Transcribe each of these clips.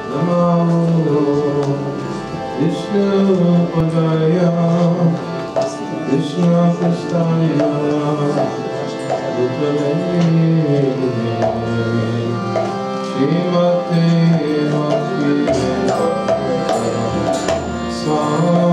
Namo Vishnu Padaya Krishna Kristaya Bhutale Srimate Bhakti Swami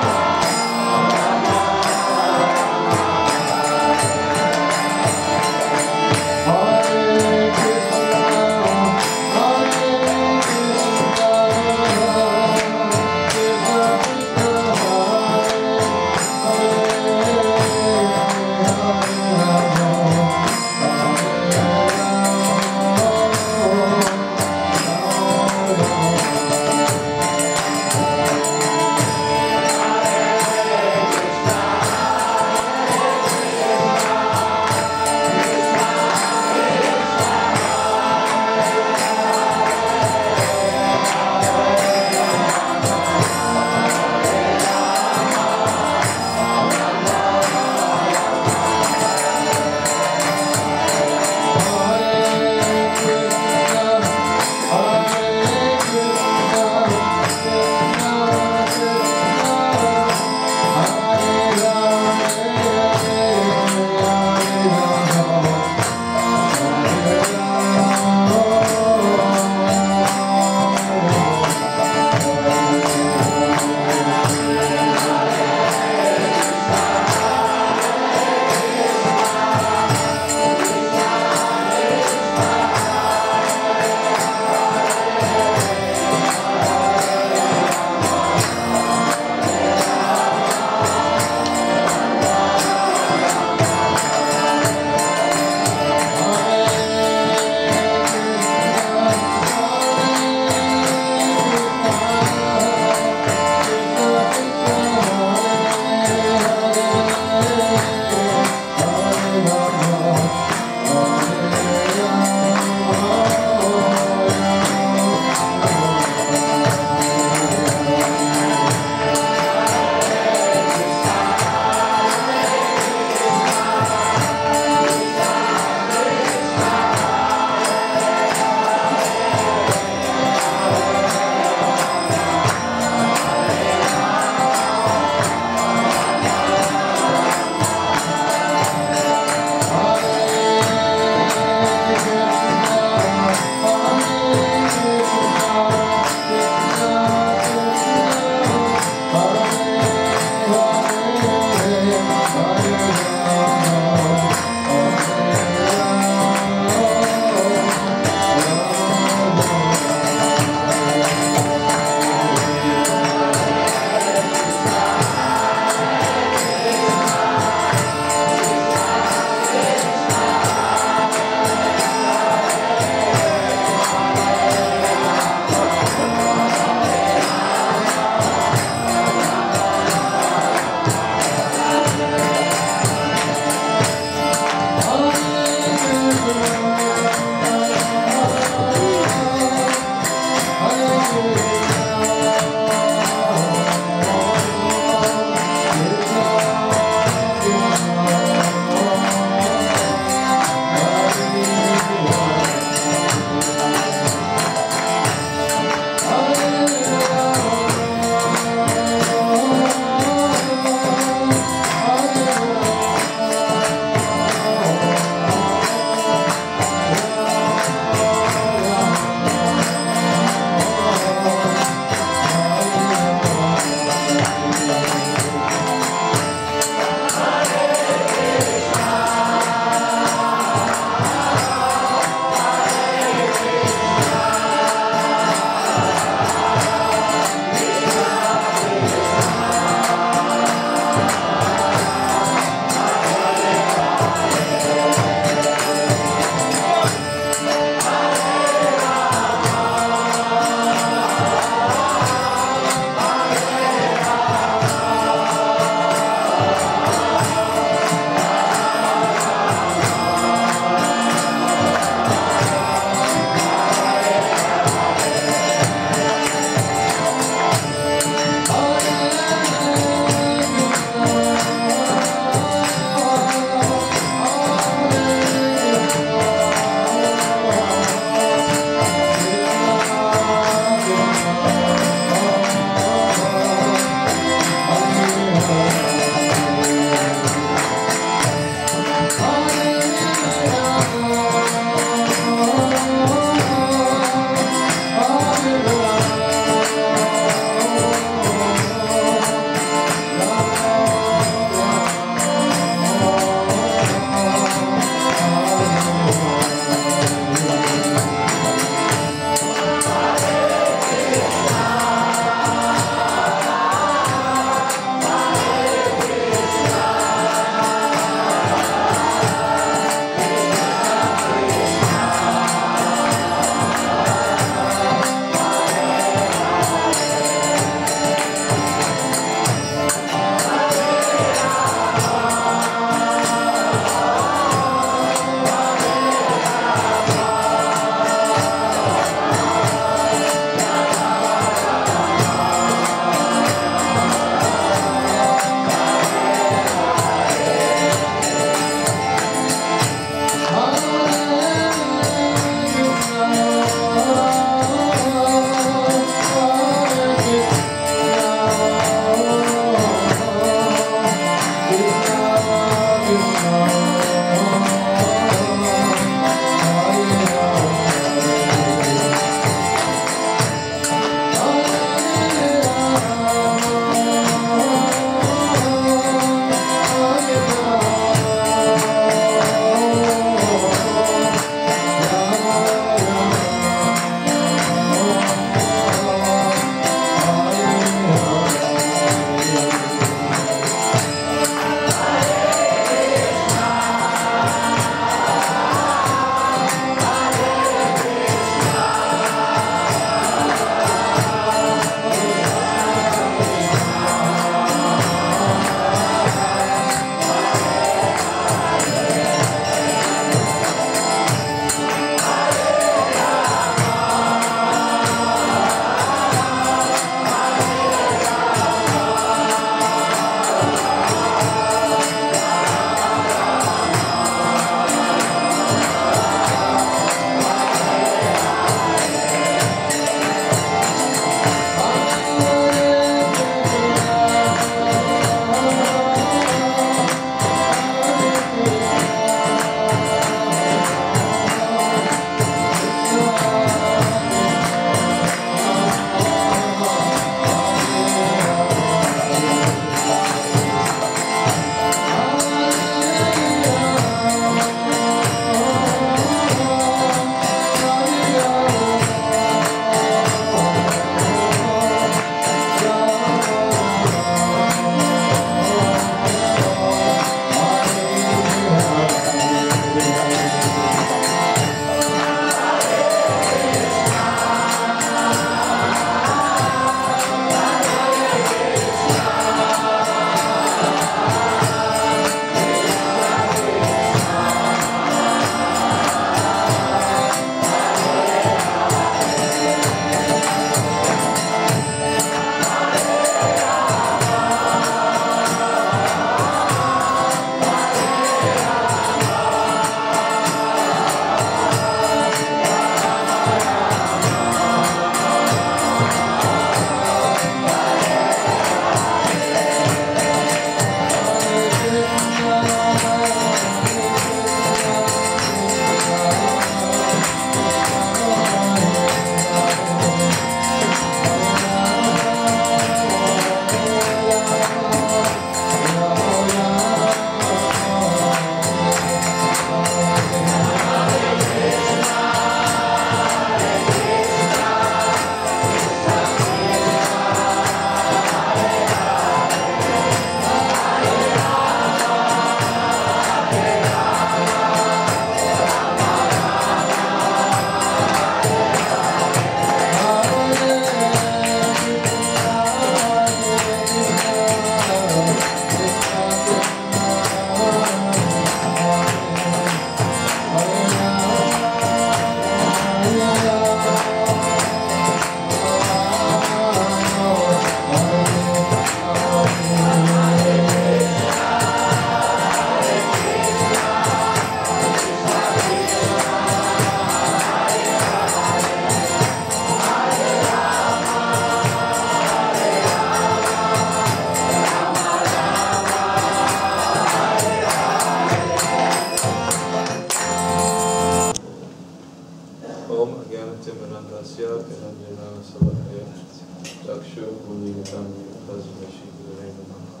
Shri Gurave Namaha.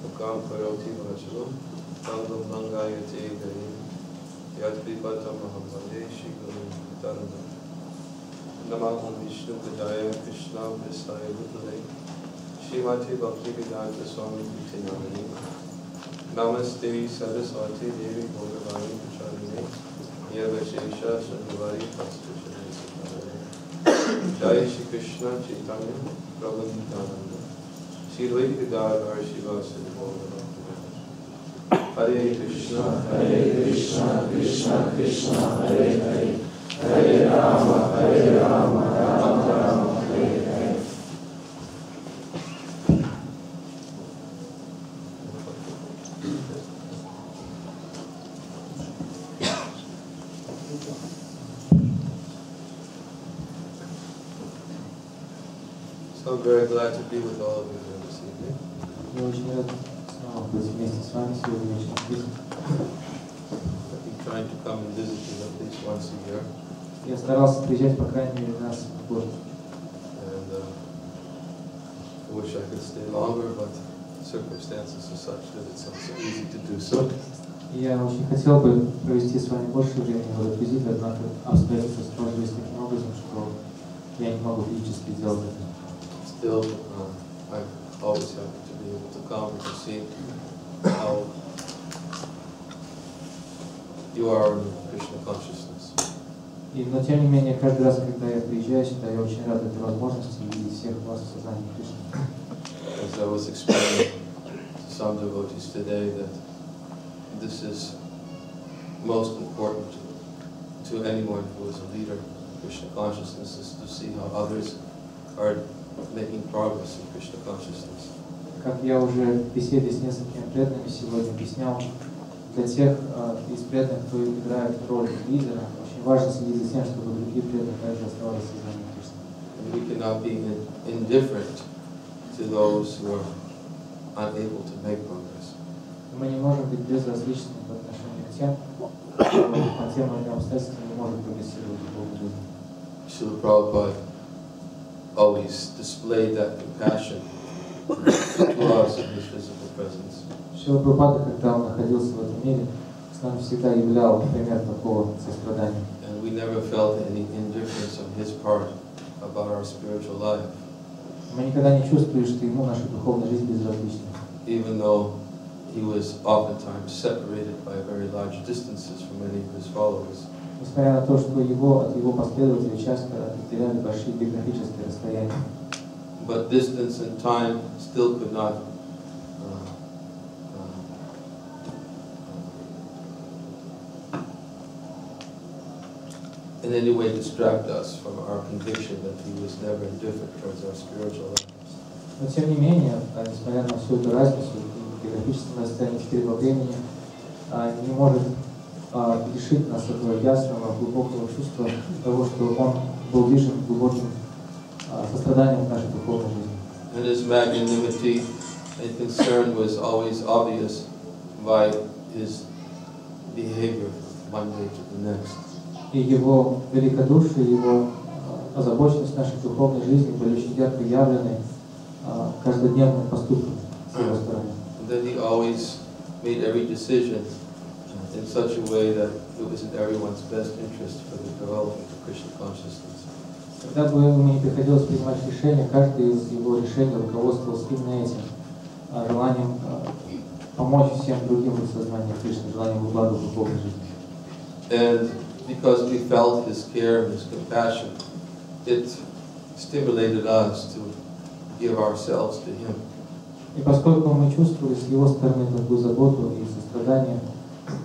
Mukam Karoti Vachalam Tangam Mangayate Garim Yadvipatam Mahamade Shri Guru Nitananda. Namaham Vishnu Padaya Krishna Prasaya Bhutale Shrimati Bhakti Vedanta Swami Vitinamani. Namaste Saraswati Devi Bhagavani Pracharine Yavashesha Shandavari Pastushanai Sutare. Jai Shri Krishna Chaitanya Prabhu Nityananda Shri Advaita Gadadhar Shivasadi Bhagavani. Hare Krishna Krishna Krishna Hare Hare Hare Rama Rama Rama Hare Hare. So I'm very glad to be with all of you here this evening. Я очень рад снова быть вместе с вами сегодня вечером. I've been trying to come and visit you at least once a year. Я старался приезжать по крайней мере раз в год. And I wish I could stay longer, but circumstances are such that it's not so easy to do so. И я очень хотел бы провести с вами больше времени в этот визит, однако обстоятельства сложились таким образом, что я не могу физически сделать это. Still, I'm always happy to be able to come and to see how you are in Krishna consciousness. Но тем не менее, каждый раз, когда я приезжаю сюда, я очень рад этой возможности видеть всех вас в сознании Кришны. As I was explaining to some devotees today, that this is most important to anyone who is a leader in Krishna consciousness, is to see how others are making progress in Krishna consciousness. Как я уже в беседе с несколькими преданными сегодня объяснял, для тех из преданных, кто играет роль лидера, очень важно следить за тем, чтобы другие преданные также оставались в сознании Кришны. We cannot be indifferent to those who are unable to make progress. Мы не можем быть безразличными по отношению к тем, кто по тем или иным обстоятельствам не может прогрессировать в духовной жизни. Srila Prabhupada always displayed that compassion to us in his physical presence. Шрила Прабхупада, когда он находился в этом мире, с нами всегда являл пример такого сострадания. And we never felt any indifference on his part about our spiritual life. Мы никогда не чувствовали, что ему наша духовная жизнь безразлична. Even though he was oftentimes separated by very large distances from many of his followers. Несмотря на то, что его от его последователей часто разделяли большие географические расстояния. But distance and time still could not in any way distract us from our conviction that he was never indifferent towards our spiritual lives. Но тем не менее, несмотря на всю эту разницу, географическое расстояние теперь во времени не может лишить нас этого ясного, глубокого чувства того, что он был движим глубоким состраданием в нашей духовной жизни. And his magnanimity and concern was always obvious by his behavior from one day to the next. И его великодушие, его озабоченность нашей духовной жизни были очень ярко явлены каждодневным поступком с его стороны. And then he always made every decision in such a way that it was in everyone's best interest for the development of Krishna consciousness. Когда бы ему не приходилось принимать решения, каждый из его решений руководствовался именно этим желанием помочь всем другим в сознании Кришны, желанием блага в духовной жизни. And because we felt his care and his compassion, it stimulated us to give ourselves to him. И поскольку мы чувствовали с его стороны такую заботу и сострадание,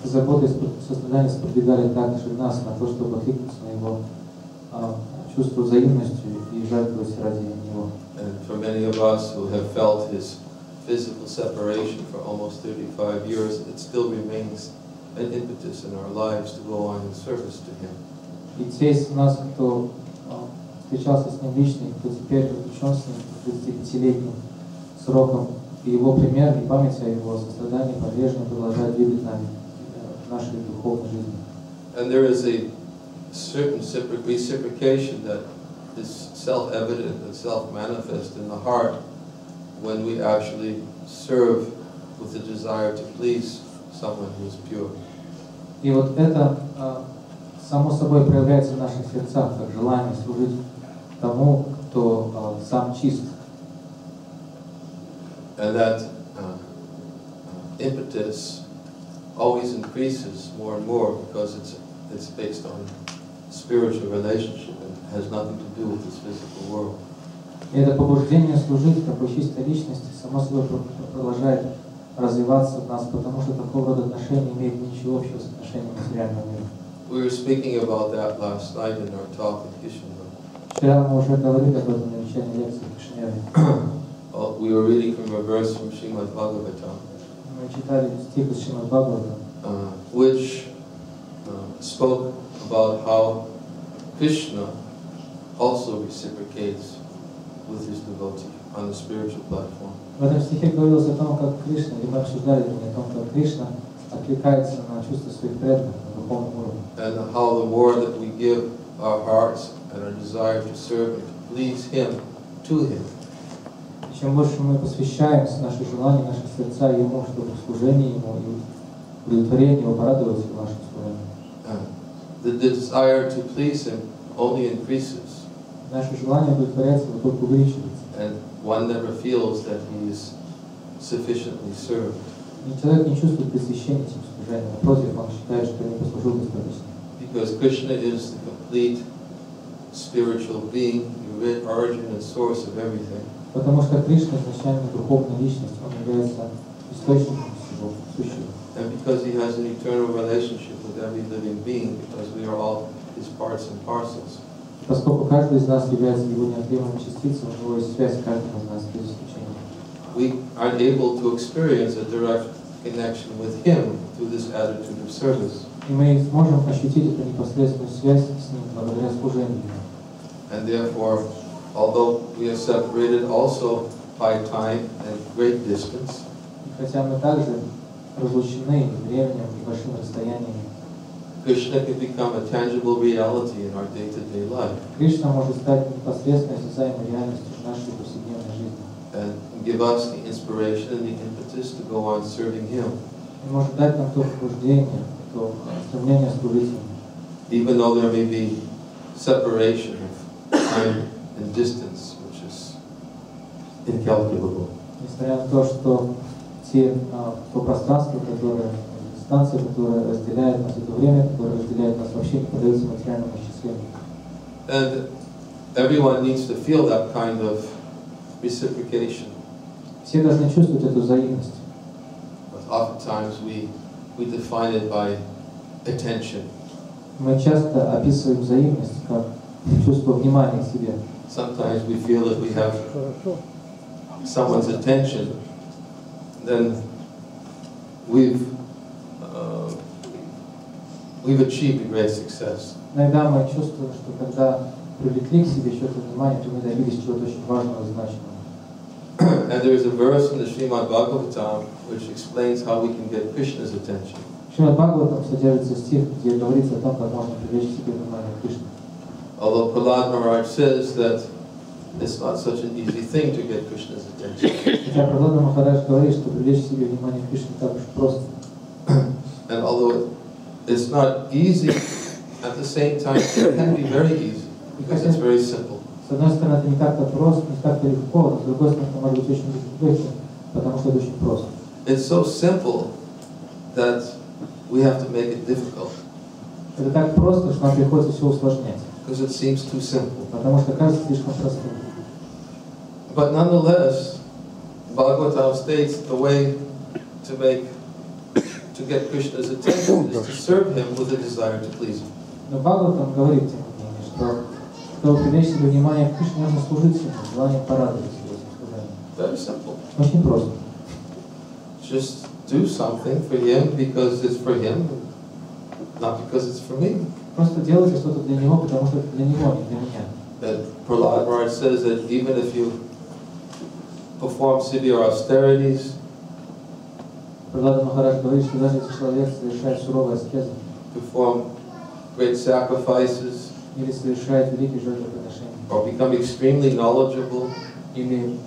заботу и сострадание сподвигали также нас на то, чтобы откликнуться на его чувство взаимностью и жертвовать ради него. And for many of us who have felt his physical separation for almost 35 years, it still remains an impetus in our lives to go on in service to him. И те из нас, кто встречался с ним лично, кто теперь разлучен с ним 35-летним сроком, и его пример, и память о его сострадании по-прежнему продолжает двигать нами в нашей духовной жизни. And there is a certain reciprocation that is self-evident and self-manifest in the heart when we actually serve with the desire to please someone who is pure. И вот это само собой проявляется в наших сердцах, как желание служить тому, кто сам чист. And that impetus always increases more and more because it's based on spiritual relationship and has nothing to do with this physical world. И это побуждение служить такой чистой личности само собой продолжает развиваться в нас, потому что такого рода отношения имеют ничего общего с отношением материального мира. We were speaking about that last night in our talk in Kishinev. Вчера мы уже говорили об этом на вечерней лекции в Кишиневе. We were reading from a verse from Srimad Bhagavatam. Мы читали стих из Шримад Бхагавата, which spoke about how Krishna also reciprocates with his devotee on the spiritual platform. В этом стихе говорилось о том, как Кришна, или мы обсуждали о том, как Кришна откликается на чувства своих преданных на духовном уровне. And how the more that we give our hearts and our desire to serve and to please Him, to Him, И чем больше мы посвящаем наши желания, наши сердца Ему, чтобы служение Ему и удовлетворение Его порадоваться в нашем служении, the desire to please Him only increases. Наше желание удовлетворяться только увеличивается. And one never feels that he is sufficiently served. И человек не чувствует пресыщения этим служением, напротив, он считает, что не послужил достаточно. Because Krishna is the complete spiritual being, the origin and source of everything. Потому что Кришна изначально духовная личность, он является источником всего сущего. And because he has an eternal relationship with every living being, because we are all his parts and parcels. Поскольку каждый из нас является его неотъемлемой частицей, у него есть связь с каждым из нас без исключения. We are able to experience a direct connection with him through this attitude of service. И мы сможем ощутить эту непосредственную связь с ним благодаря служению. And therefore, although we are separated also by time and great distance, Хотя мы также разлучены временем и большим расстоянием, Krishna can become a tangible reality in our day-to-day life. Кришна может стать непосредственной осязаемой реальностью в нашей повседневной жизни. And give us the inspiration and the impetus to go on serving Him. И может дать нам то побуждение, то стремление служить Ему. Even though there may be separation of time and distance, which is incalculable. Несмотря на то, что то пространство, которое, дистанция, которая разделяет нас, это время, которое разделяет нас, вообще не поддается материальному исчислению. And everyone needs to feel that kind of reciprocation. Все должны чувствовать эту взаимность. But oftentimes we define it by attention. Мы часто описываем взаимность как чувство внимания к себе. Sometimes we feel that we have someone's attention, then we've achieved a great success. Иногда мы чувствуем, что когда привлекли к себе чье-то внимание, то мы добились чего-то очень важного и значимого. And there is a verse in the Srimad Bhagavatam which explains how we can get Krishna's attention. В Шримад Бхагаватам содержится стих, где говорится о том, как можно привлечь к себе внимание Кришны. Although Prahlad Maharaj says that it's not such an easy thing to get Krishna's attention. Хотя Прахлада Махарадж говорит, что привлечь к себе внимание Кришны так уж просто. And although it's not easy, at the same time it can be very easy because it's very simple. С одной стороны, это не так-то просто, не так-то легко, но с другой стороны, это может быть очень легко, потому что это очень просто. It's so simple that we have to make it difficult. Это так просто, что нам приходится все усложнять. Because it seems too simple. Потому что кажется слишком простым. But nonetheless, Bhagavatam states the way to get Krishna's attention is to serve him with a desire to please him. Но Бхагаватам говорит, тем не менее, что чтобы привлечь себе внимание к Кришне, нужно служить ему, желанием порадовать его этим служением. Very simple. Очень просто. Just do something for him because it's for him, not because it's for me. Просто делайте что-то для него, потому что это для него, а не для меня. That Prahlad Maharaj says that even if you perform severe austerities, Прахлада Махарадж говорит, что даже если человек совершает суровые аскезы, perform great sacrifices, или совершает великие жертвоприношения, or become extremely knowledgeable, или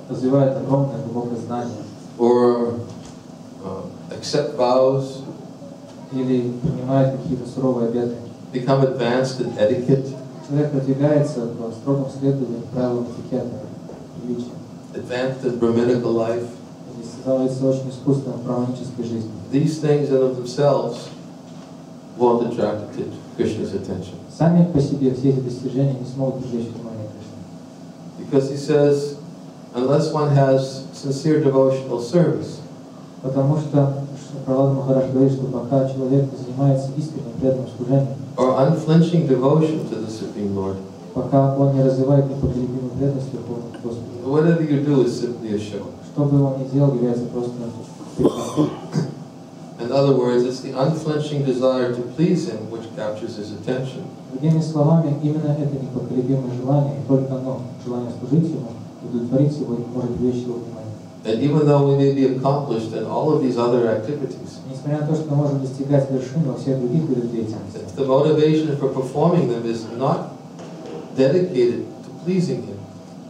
развивает огромное глубокое знание, or accept vows, или принимает какие-то суровые обеты. become advanced in etiquette, Человек продвигается в строгом следовании правилам этикета, приличия. advanced in Brahminical life. И становится очень искусным в браманической жизни. These things in of themselves won't attract Krishna's attention. Сами по себе все эти достижения не смогут привлечь внимание Кришны. Because he says, unless one has sincere devotional service, Потому что Пралад Махарадж говорит, что пока человек занимается искренним преданным служением, or unflinching devotion to the Supreme Lord, пока он не развивает непоколебимую преданность Верховному Господу, whatever you do is simply a show. что бы он ни делал, является просто прикладом. In other words, it's the unflinching desire to please him which captures his attention. Другими словами, именно это непоколебимое желание, и только оно, желание служить ему, удовлетворить его, может привлечь его внимание. And even though we may be accomplished in all of these other activities, Несмотря на то, что мы можем достигать вершин во всех других видах деятельности, the motivation for performing them is not dedicated to pleasing him.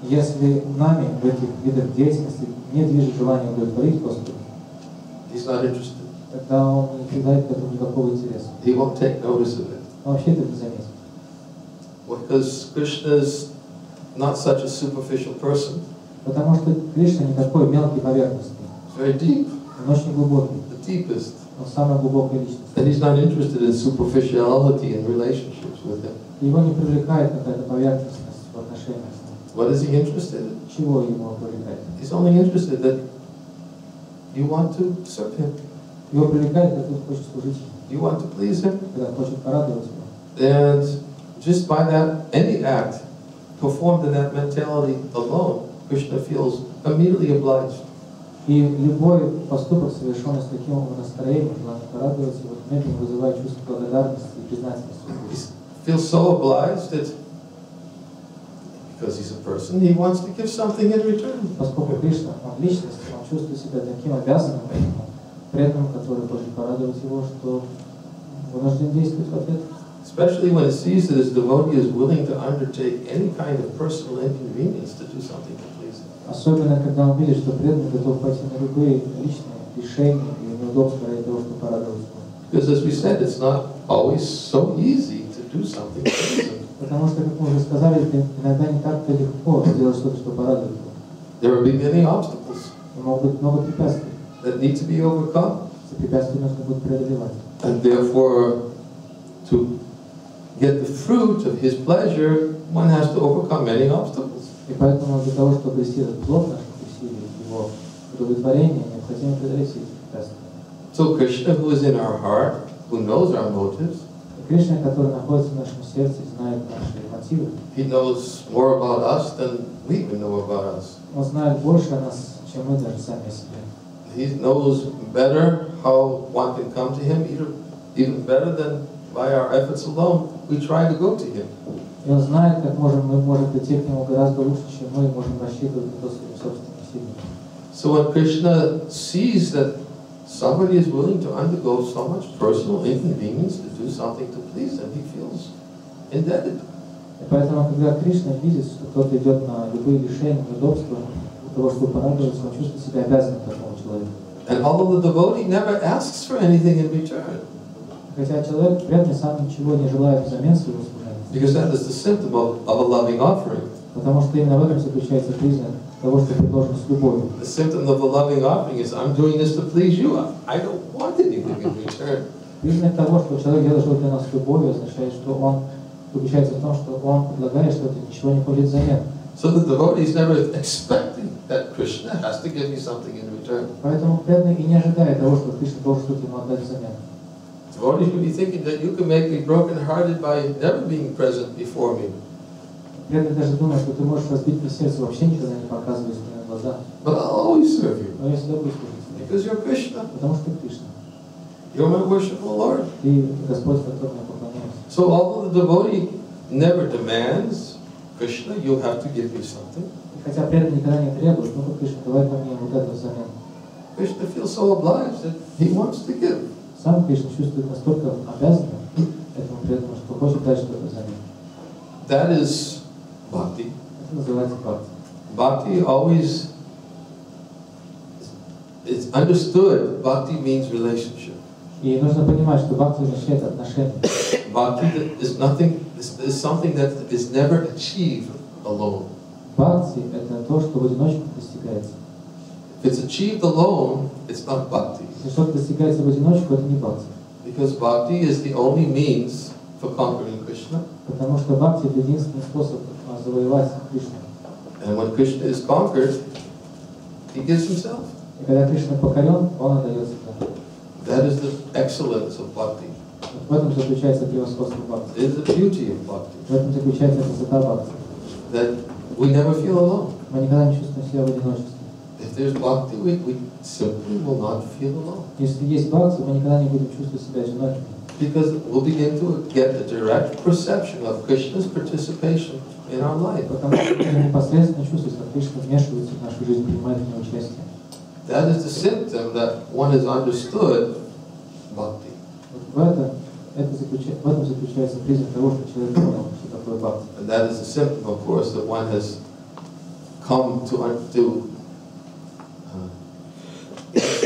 если нами в этих видах деятельности не движет желание удовлетворить Господа, He's not interested. тогда он не придает к этому никакого интереса. He won't take notice of it. Он вообще это не заметит. Because Krishna is not such a superficial person. Потому что Кришна не такой мелкий поверхностный. He's very deep, Он очень глубокий. the deepest. Он самая глубокая личность. And he's not interested in superficiality in relationships with him. Его не привлекает какая-то поверхностность в отношениях с ним. What is he interested in? Чего его привлекает? He's only interested that you want to serve him. Его привлекает, когда ты хочешь служить, You want to please him. когда хочет порадовать его. And just by that, any act performed in that mentality alone, Krishna feels immediately obliged. И любой поступок, совершенный с таким настроением, желанием порадовать его, немедленно вызывает чувство благодарности и признательности. He feels so obliged that because he's a person, he wants to give something in return. Поскольку Кришна, он личность, он чувствует себя таким обязанным, преданным, который хочет порадовать его, что вынужден действовать в ответ. Especially when he sees that his devotee is willing to undertake any kind of personal inconvenience to do something to please him. Особенно, когда он видит, что преданный готов пойти на любые личные решения и неудобства ради того, чтобы порадовать его. Because as we said, it's not always so easy to do something to please him. Потому что, как мы уже сказали, это иногда не так-то легко сделать что-то, чтобы порадовать его. There will be many obstacles И могут быть много препятствий. that need to be overcome. Эти препятствия нужно будет преодолевать. And therefore, to get the fruit of his pleasure, one has to overcome many obstacles. И поэтому для того, чтобы обрести этот плод наших усилий, его удовлетворение, необходимо преодолеть эти препятствия. So Krishna, who is in our heart, who knows our motives, И Кришна, который находится в нашем сердце и знает наши мотивы, he knows more about us than we even know about us. он знает больше о нас, чем мы даже сами о себе. He knows better how one can come to him, even better than by our efforts alone we try to go to him. И он знает, как мы можем прийти к нему гораздо лучше, чем мы можем рассчитывать на то своими собственными силами. So when Krishna sees that somebody is willing to undergo so much personal inconvenience to do something to please him, he feels indebted. И поэтому, когда Кришна видит, что кто-то идет на любые лишения, неудобства, для того, чтобы порадоваться, он чувствует себя обязанным такому человеку. And although the devotee never asks for anything in return, Хотя человек преданный сам ничего не желает взамен своего служения. because that is the symptom of a loving offering. Потому что именно в этом заключается признак того, что предложено с любовью. The symptom of a loving offering is, I'm doing this to please you. I don't want anything in return. Признак того, что человек делает что-то для нас с любовью, означает, что он заключается в том, что он предлагает что-то, ничего не хочет взамен. So the devotee is never expecting that Krishna has to give me something in return. Поэтому преданный и не ожидает того, что Кришна должен что-то ему отдать взамен. Devotee should be thinking that you can make me broken-hearted by never being present before me. Преданный даже думает, что ты можешь разбить мне сердце, вообще никогда не показываясь мне на глаза. But I'll always serve you. Но я всегда буду служить тебе. Because you're Krishna. Потому что ты Кришна. You're my worshipful Lord. Ты Господь, которому я поклоняюсь. So although the devotee never demands, Krishna, you'll have to give me something. И хотя преданный никогда не требует, ну Кришна, давай ко мне вот это взамен. Krishna feels so obliged that he wants to give. Сам Кришна чувствует настолько обязанным этому преданному, что хочет дать что-то взамен. That is bhakti. Это называется бхакти. Bhakti always it's understood, bhakti means relationship. И нужно понимать, что бхакти означает отношения. Bhakti is something that is never achieved alone. Бхакти — это то, что в одиночку достигается. If it's achieved alone, it's not bhakti. Если что-то достигается в одиночку, это не бхакти. Because bhakti is the only means for conquering Krishna. Потому что бхакти — это единственный способ завоевать Кришну. And when Krishna is conquered, he gives himself. И когда Кришна покорен, он отдает себя. That is the excellence of bhakti. В этом заключается превосходство бхакти. It is the beauty of bhakti. В этом заключается красота бхакти. That we never feel alone. Мы никогда не чувствуем себя в одиночестве. If there's bhakti, we simply will not feel alone. Если есть бхакти, мы никогда не будем чувствовать себя одинокими. Because we'll begin to get a direct perception of Krishna's participation in our life. Потому что мы непосредственно чувствуем, как Кришна вмешивается в нашу жизнь, принимает в ней участие. That is the symptom that one has understood bhakti. Вот в этом заключается признак того, что человек понял, что такое бхакти. And that is the symptom, of course, that one has come to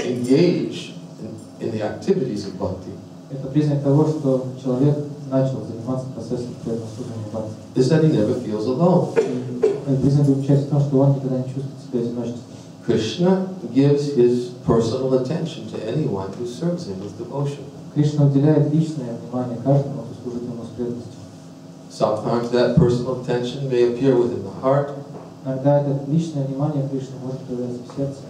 engage in the activities of bhakti. Это признак того, что человек начал заниматься процессом служения бхакти. Is that he never feels alone. Этот признак заключается в том, что он никогда не чувствует себя одиночеством. Krishna gives his personal attention to anyone who serves him with devotion. Кришна уделяет личное внимание каждому, кто служит ему с преданностью. Sometimes that personal attention may appear within the heart. Иногда это личное внимание Кришны может проявляться в сердце.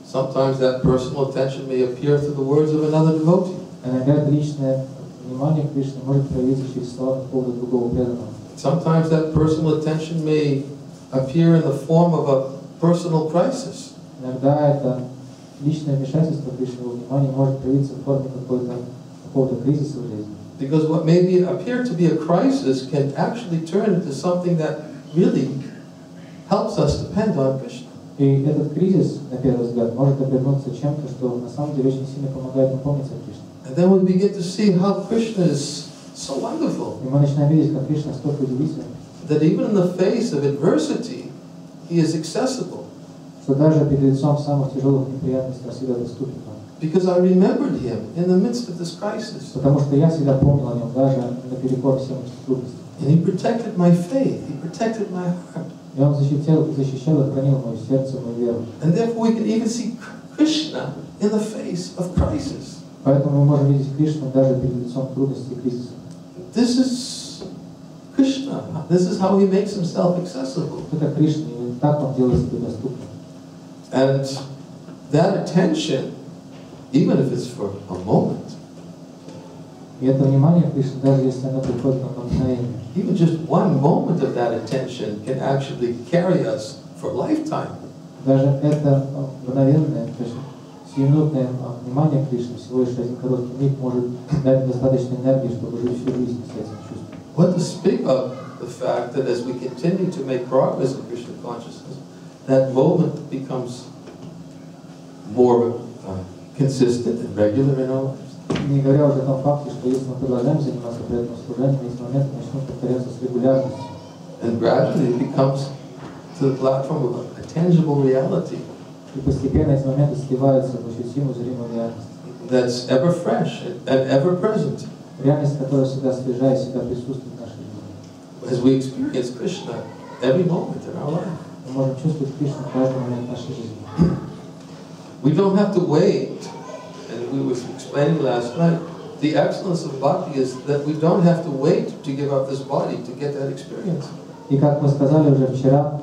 Sometimes that personal attention may appear through the words of another devotee. Иногда это личное внимание Кришны может проявиться через слова какого-то другого преданного. Sometimes that personal attention may appear in the form of a personal crisis. Иногда это личное вмешательство Кришны в внимание может проявиться в форме какого-то кризиса в жизни. Because what may appear to be a crisis can actually turn into something that really helps us depend on Krishna. И этот кризис, на первый взгляд, может обернуться чем-то, что на самом деле очень сильно помогает напомнить о Кришне. And then we begin to see how Krishna is so wonderful. И мы начинаем видеть, как Кришна столько удивителен. That even in the face of adversity, he is accessible. Что даже перед лицом самых тяжелых неприятностей он всегда доступен. Because I remembered him in the midst of this crisis. Потому что я всегда помнил о нем, даже наперекор всем этим трудностям. And he protected my faith. He protected my heart. И он защищал и хранил мое сердце, мою веру. And therefore we can even see Krishna in the face of crisis. Поэтому мы можем видеть Кришну даже перед лицом трудностей и кризиса. This is Krishna. This is how he makes himself accessible. Это Кришна, и так он делает себя доступным. And that attention, even if it's for a moment, И это внимание Кришны, даже если оно приходит на мгновение, even just one moment of that attention can actually carry us for a lifetime. даже это мгновенное, то есть сиюминутное внимание Кришны, всего лишь один короткий миг, может дать достаточно энергии, чтобы жить всю жизнь с этим чувством. What to speak of the fact that as we continue to make progress in Krishna consciousness, that moment becomes more consistent and regular in our lives. Не говоря уже о том факте, что если мы продолжаем заниматься преданным служением, эти моменты начнут повторяться с регулярностью. And gradually it becomes to the platform of a tangible reality. И постепенно эти моменты сливаются в ощутимую зримую реальность. That's ever fresh and ever present. Реальность, которая всегда свежа и всегда присутствует в нашей жизни. As we experience Krishna every moment in our life. Мы можем чувствовать Кришну в каждый момент нашей жизни. We don't have to wait. And we were explaining last night, the excellence of bhakti is that we don't have to wait to give up this body to get that experience. И как мы сказали уже вчера,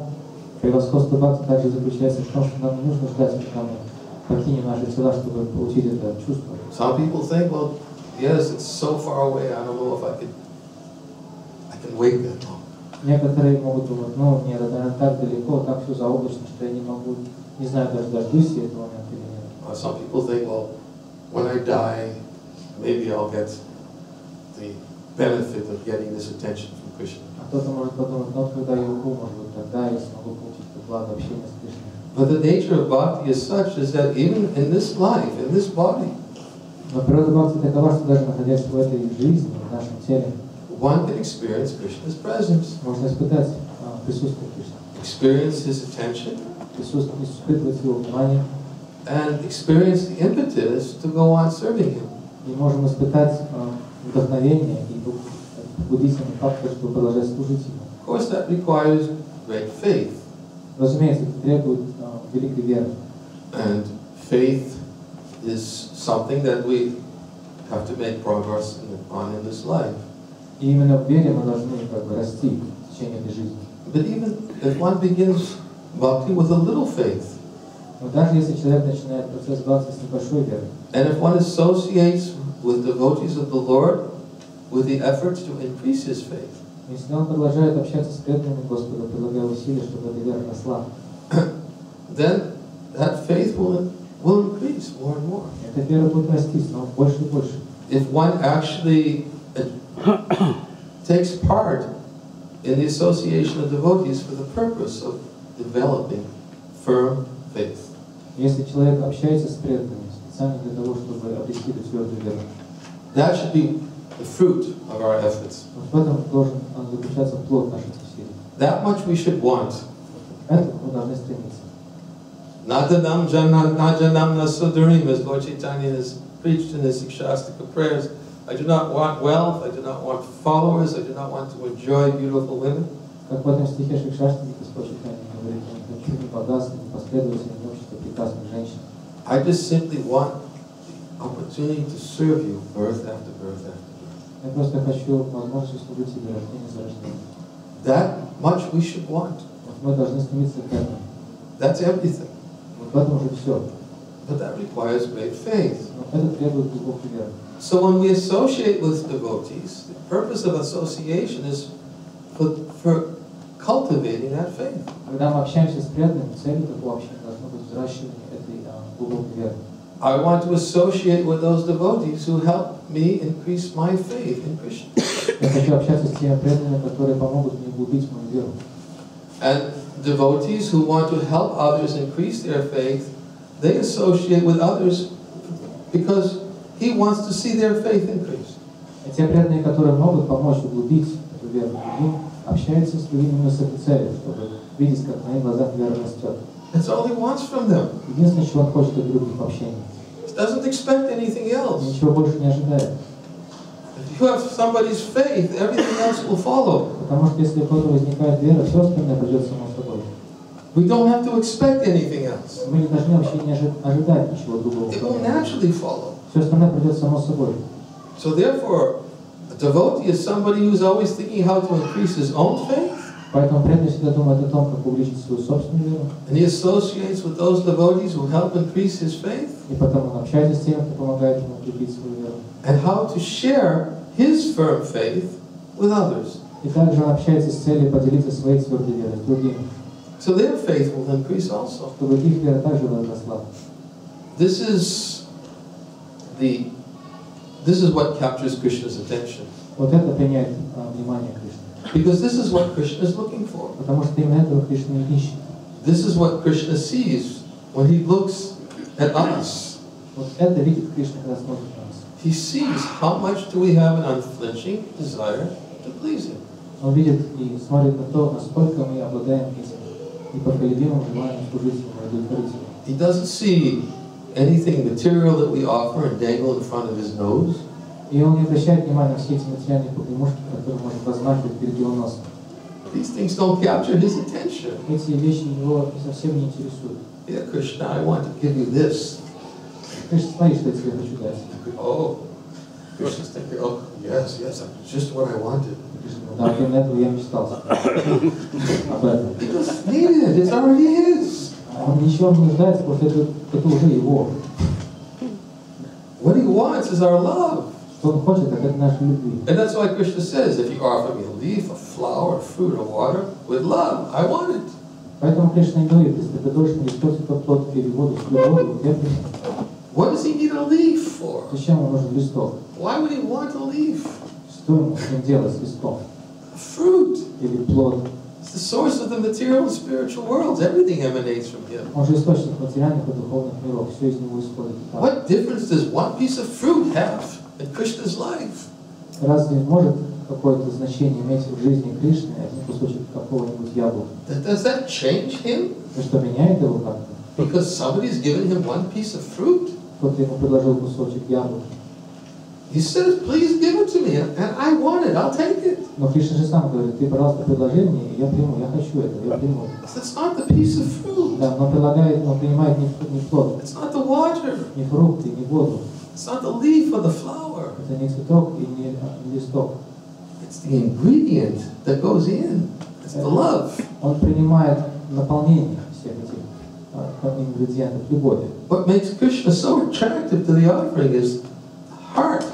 превосходство бхакти также заключается в том, что нам не нужно ждать, пока мы покинем наши тела, чтобы получить это чувство. Some people think, well, yes, it's so far away, I don't know if I can wait that long. Некоторые могут думать, ну, нет, это наверное так далеко, так все заоблачно, что я не могу, не знаю, даже дождусь я этого момента или нет. Some people think, well, when I die, maybe I'll get the benefit of getting this attention from Krishna. А кто-то может подумать, ну, когда я умру, может быть, тогда я смогу получить благо общения с Кришной. But the nature of bhakti is such is that even in this life, in this body, Но природа бхакти такова, что даже находясь в этой жизни, в нашем теле, one can experience Krishna's presence, можно испытать присутствие Кришны, experience his attention, испытывать его внимание, and experience the impetus to go on serving Him. И можем испытать вдохновение и побудительный фактор, чтобы продолжать служить Ему. Of course, that requires great faith. Разумеется, это требует великой веры. And faith is something that we have to make progress on in this life. И именно в вере мы должны расти в течение этой жизни. But even if one begins bhakti with a little faith, Но даже если человек начинает процесс бхакти с небольшой веры, and if one associates with devotees of the Lord with the efforts to increase his faith, если он продолжает общаться с преданными Господа, прилагая усилия, чтобы эта вера росла, then that faith will increase more and more. эта вера будет расти, но больше и больше. If one actually takes part in the association of devotees for the purpose of developing firm faith. Если человек общается с преданными специально для того, чтобы обрести эту твердую веру, That should be the fruit of our efforts. в этом должен заключаться плод наших усилий. That much we should want. К этому мы должны стремиться. Nadanam najanam nasudurim, as Lord Chaitanya has preached in his Shastika prayers. I do not want wealth, I do not want followers, I do not want to enjoy beautiful women. Как в этом стихе Шикшаштаки Господь Чайтанья говорит, не хочу ни богатства, ни последователей, ни общества прекрасных женщин. I just simply want the opportunity to serve you birth after birth after birth. Я просто хочу возможность служить тебе рождение за рождением. That much we should want. Вот мы должны стремиться к этому. That's everything. Вот в этом уже все. But that requires great faith. Но это требует глубокой веры. So when we associate with devotees, the purpose of association is for cultivating that faith. Когда мы общаемся с преданными, целью такого общения должно быть взращивание этой глубокой веры. I want to associate with those devotees who help me increase my faith in Krishna. Я хочу общаться с теми преданными, которые помогут мне углубить мою веру. And devotees who want to help others increase their faith, they associate with others because he wants to see their faith increase. И те преданные, которые могут помочь углубить эту веру другим, общаются с другими именно с этой целью, чтобы видеть, как на их глазах вера растет. That's all he wants from them. Единственное, чего он хочет от других в общении. He doesn't expect anything else. Ничего больше не ожидает. If you have somebody's faith, everything else will follow. Потому что если у кого-то возникает вера, все остальное придет само собой. We don't have to expect anything else. Мы не должны вообще не ожидать ничего другого. It will naturally follow. Все остальное придет само собой. So therefore, a devotee is somebody who's always thinking how to increase his own faith. Поэтому преданный всегда думает о том, как увеличить свою собственную веру. And he associates with those devotees who help increase his faith. И потом он общается с теми, кто помогает ему укрепить свою веру. And how to share his firm faith with others. И также он общается с целью поделиться своей твердой верой с другими. So their faith will increase also. Чтобы их вера также возросла. This is what captures Krishna's attention. Вот это принимает внимание Кришны. Because this is what Krishna is looking for. Потому что именно этого Кришна и ищет. This is what Krishna sees when he looks at us. Вот это видит Кришна, когда смотрит на нас. He sees how much do we have an unflinching desire to please him. Он видит и смотрит на то, насколько мы обладаем этим непоколебимым желанием служить ему и удовлетворить его. He doesn't see anything material that we offer and dangle in front of his nose. И он не обращает внимания на все эти материальные погремушки, которые можно размахивать перед его носом. These things don't capture his attention. Эти вещи его совсем не интересуют. Yeah, Krishna, I want to give you this. Кришна, смотри, что я тебе хочу дать. Oh, Krishna's thinking, oh, yes, that's just what I wanted. Да, именно этого я мечтал. Об этом. He doesn't need it, it's already his. Он ничего не нуждается, потому что это уже его. What he wants is our love. Что он хочет, так это нашей любви. And that's why Krishna says, if you offer me a leaf, a flower, a fruit, or water, with love, I want it. Поэтому Кришна и говорит, если ты предложишь мне листок, то плод или воду, с любовью, я приму. What does he need a leaf for? Зачем ему нужен листок? Why would he want a leaf? Что ему с ним делать с листом? A fruit. Или плод? It's the source of the material and spiritual worlds. Everything emanates from him. Он же источник материальных и духовных миров, все из него исходит. What difference does one piece of fruit have in Krishna's life? Разве может какое-то значение иметь в жизни Кришны один кусочек какого-нибудь яблока? Does that change him? И что меняет его как-то? because somebody's given him one piece of fruit. Кто-то ему предложил кусочек яблока. He says, please give it to me, and I want it, I'll take it. Но Кришна же сам говорит, ты, пожалуйста, предложи мне, и я приму, я хочу это, я приму. It's not the piece of fruit. Да, но принимает не плод, It's not the water. не фрукты, не воду. It's not the leaf or the flower. Это не цветок и не листок. It's the ingredient that goes in. It's the love. Он принимает наполнение всех этих ингредиентов, любовь. What makes Krishna so attractive to the offering is the heart.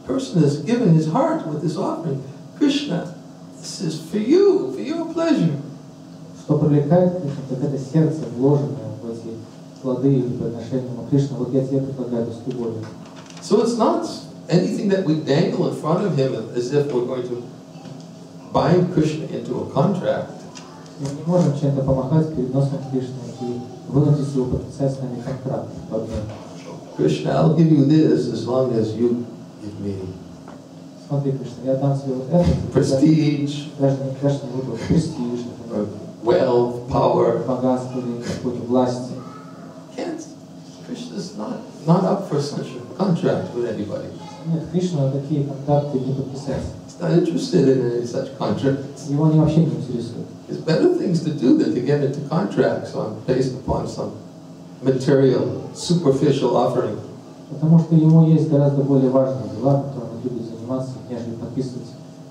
The person has given his heart with this offering. Krishna, this is for you, for your pleasure. Что привлекает Кришну, так это сердце, вложенное в эти плоды или подношения. Но Кришна, вот я тебе предлагаю с любовью. So it's not anything that we dangle in front of him as if we're going to bind Krishna into a contract. Мы не можем чем-то помахать перед носом Кришны и вынудить его подписать с нами контракт в обмен. Krishna, I'll give you this as long as you give me Смотри, Кришна, я дам тебе вот это. prestige, Даже не вот престиж, wealth, power. богатство или какую-то власть. Can't. Krishna's not up for such a contract with anybody. Нет, Кришна такие контракты не подписать. He's not interested in any such contracts. Его они вообще не интересуют. There's better things to do than to get into contracts based upon some material, superficial offering. Потому что ему есть гораздо более важные дела, которыми он любит заниматься, нежели подписывать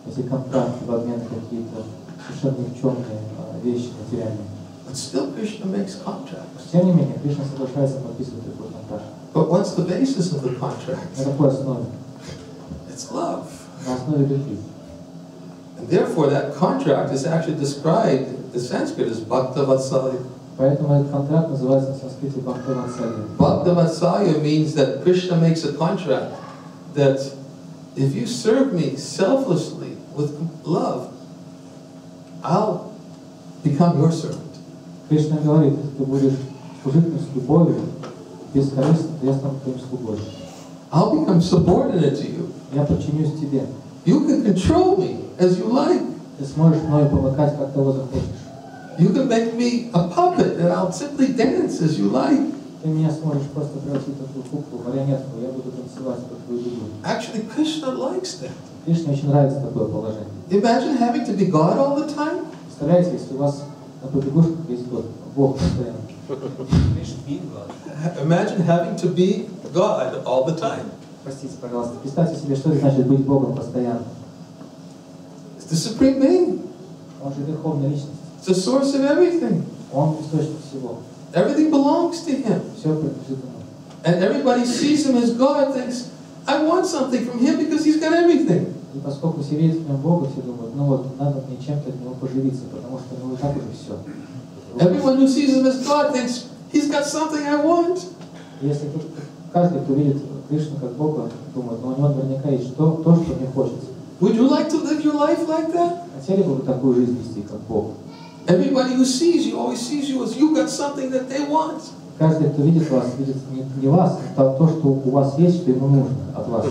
эти контракты в обмен на какие-то совершенно никчемные вещи материальные. But still Krishna makes contracts. Тем не менее, Кришна соглашается подписывать такой контракт. But what's the basis of the contract? На какой основе? It's love. На основе любви. And therefore that contract is actually described in Sanskrit as Bhakta Vatsalya. Поэтому этот контракт называется на санскрите Бхакта Ватсалья. Bhakta Vatsalya means that Krishna makes a contract that if you serve me selflessly with love, I'll become your servant. Кришна говорит, если ты будешь служить мне с любовью, бескорыстно, то я стану твоим слугой. I'll become subordinate to you. Я подчинюсь тебе. You can control me as you like. Ты сможешь мною помыкать, как того захочешь. You can make me a puppet and I'll simply dance as you like. Ты меня сможешь просто превратить в такую куклу, марионетку, я буду танцевать по твою дуду. Actually, Krishna likes that. Кришне очень нравится такое положение. Imagine having to be God all the time. Представляете, если у вас на побегушках есть Бог постоянно. Imagine having to be God all the time. Простите, пожалуйста. Представьте себе, что это значит быть Богом постоянно. It's the supreme being. Он же верховная личность. It's the source of everything. Он источник всего. Everything belongs to him. Все принадлежит ему. And everybody sees him as God, thinks, I want something from him because he's got everything. И поскольку все видят в нем Бога, все думают, ну вот, надо мне чем-то от него поживиться, потому что у него и так уже все. Everyone who sees him as God thinks, he's got something I want. Если каждый, кто видит Кришну как Бога, думает, ну у него наверняка есть то, что мне хочется. Would you like to live your life like that? Хотели бы вы такую жизнь вести, как Бог? Everybody who sees you always sees you as you got something that they want. Каждый, кто видит вас, видит не вас, а то, что у вас есть, что ему нужно от вас.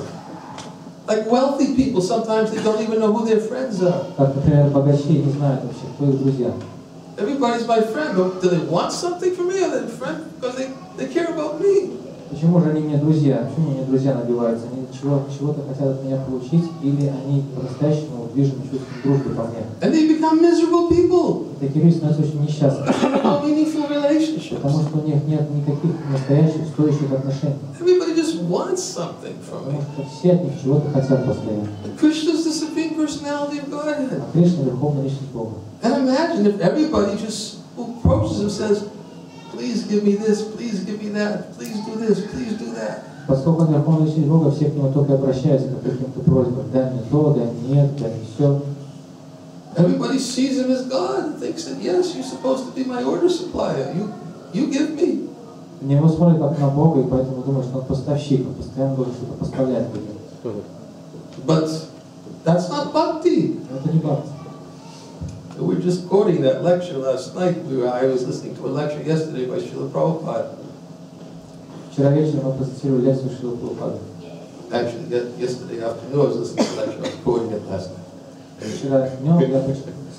Like wealthy people, sometimes they don't even know who their friends are. Как, например, богачи не знают вообще, кто их друзья. Everybody's my friend, but do they want something from me or they're friend because they care about me? Почему же они мне друзья? Почему мне друзья набиваются? Они чего-то хотят от меня получить, или они по-настоящему движимы чувством дружбы по мне? And they become miserable people. И такие люди становятся очень несчастными. No meaningful relationships. Потому что у них нет никаких настоящих стоящих отношений. Everybody just wants something from Потому me. что все от них чего-то хотят постоянно. Krishna is the supreme personality of Godhead. А Кришна верховная личность Бога. And imagine if everybody just approaches him and says, please give me this, please give me that, please do this, please do that. Поскольку он верховная личность Бога, все к нему только обращаются как к каким-то просьбам. Дай мне то, дай мне это, дай мне все. Everybody sees him as God and thinks that, yes, you're supposed to be my order supplier. You give me. На него смотрят как на Бога, и поэтому думают, что он поставщик, он постоянно должен что-то поставлять людям. But that's not bhakti. Это не бхакти. We were just quoting that lecture last night. I was listening to a lecture yesterday by Srila Prabhupada. Вчера вечером мы процитировали лекцию Шрилы Прабхупады. Actually, yesterday afternoon I was listening to the lecture. I was quoting it last night. Вчера днем я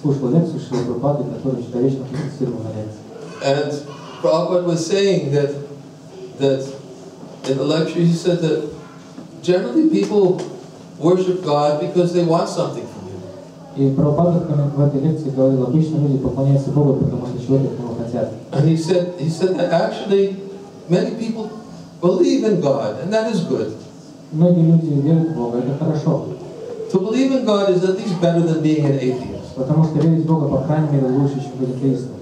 слушал лекцию Шрилы Прабхупады, которую вчера вечером процитировал на лекции. And Prabhupada was saying that in the lecture he said that generally people worship God because they want something from Him. И Прабхупада в этой лекции говорил, обычно люди поклоняются Богу, потому что чего-то от Него хотят. And he said that actually many people believe in God, and that is good. Многие люди верят в Бога, это хорошо. To believe in God is at least better than being an atheist. Потому что верить в Бога, по крайней мере, лучше, чем быть атеистом.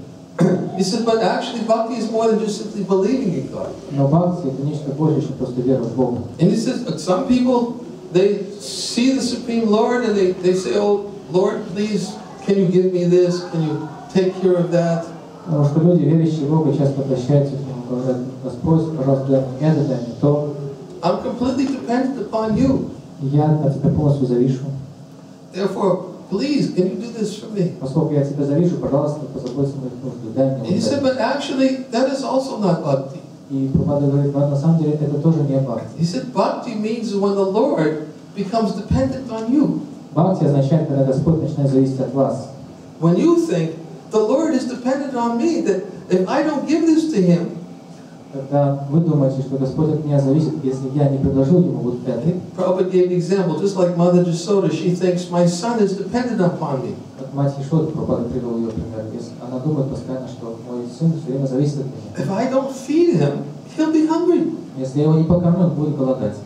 He said, but actually bhakti is more than just simply believing in God. Но бхакти это нечто больше, чем просто вера в Бога. And he says, some people, they see the Supreme Lord and they say, oh, Lord, please, can you give me this? Can you take care of that? Потому что люди, верящие в Бога, часто обращаются к Нему, говорят, Господь, пожалуйста, дай мне это, дай мне то. I'm completely dependent upon you. Я от Тебя полностью завишу. Therefore, please, can you do this for me? Поскольку я Тебя завишу, пожалуйста, позаботься о моих нуждах, дай мне. And he said, but actually, that is also not bhakti. И Прабхупада говорит, но на самом деле это тоже не бхакти. He said, bhakti means when the Lord becomes dependent on you. Бхакти означает, когда Господь начинает зависеть от вас. When you think, the Lord is dependent on me, that if I don't give this to Him, Когда вы думаете, что Господь от меня зависит, если я не предложу Ему вот это. Prabhupada gave an example, just like Mother Jasoda, she thinks my son is dependent upon me. Вот мать Ешода, Прабхупада привел ее пример. Если она думает постоянно, что мой сын все время зависит от меня. If I don't feed him, he'll be hungry. Если я его не покормлю, он будет голодать.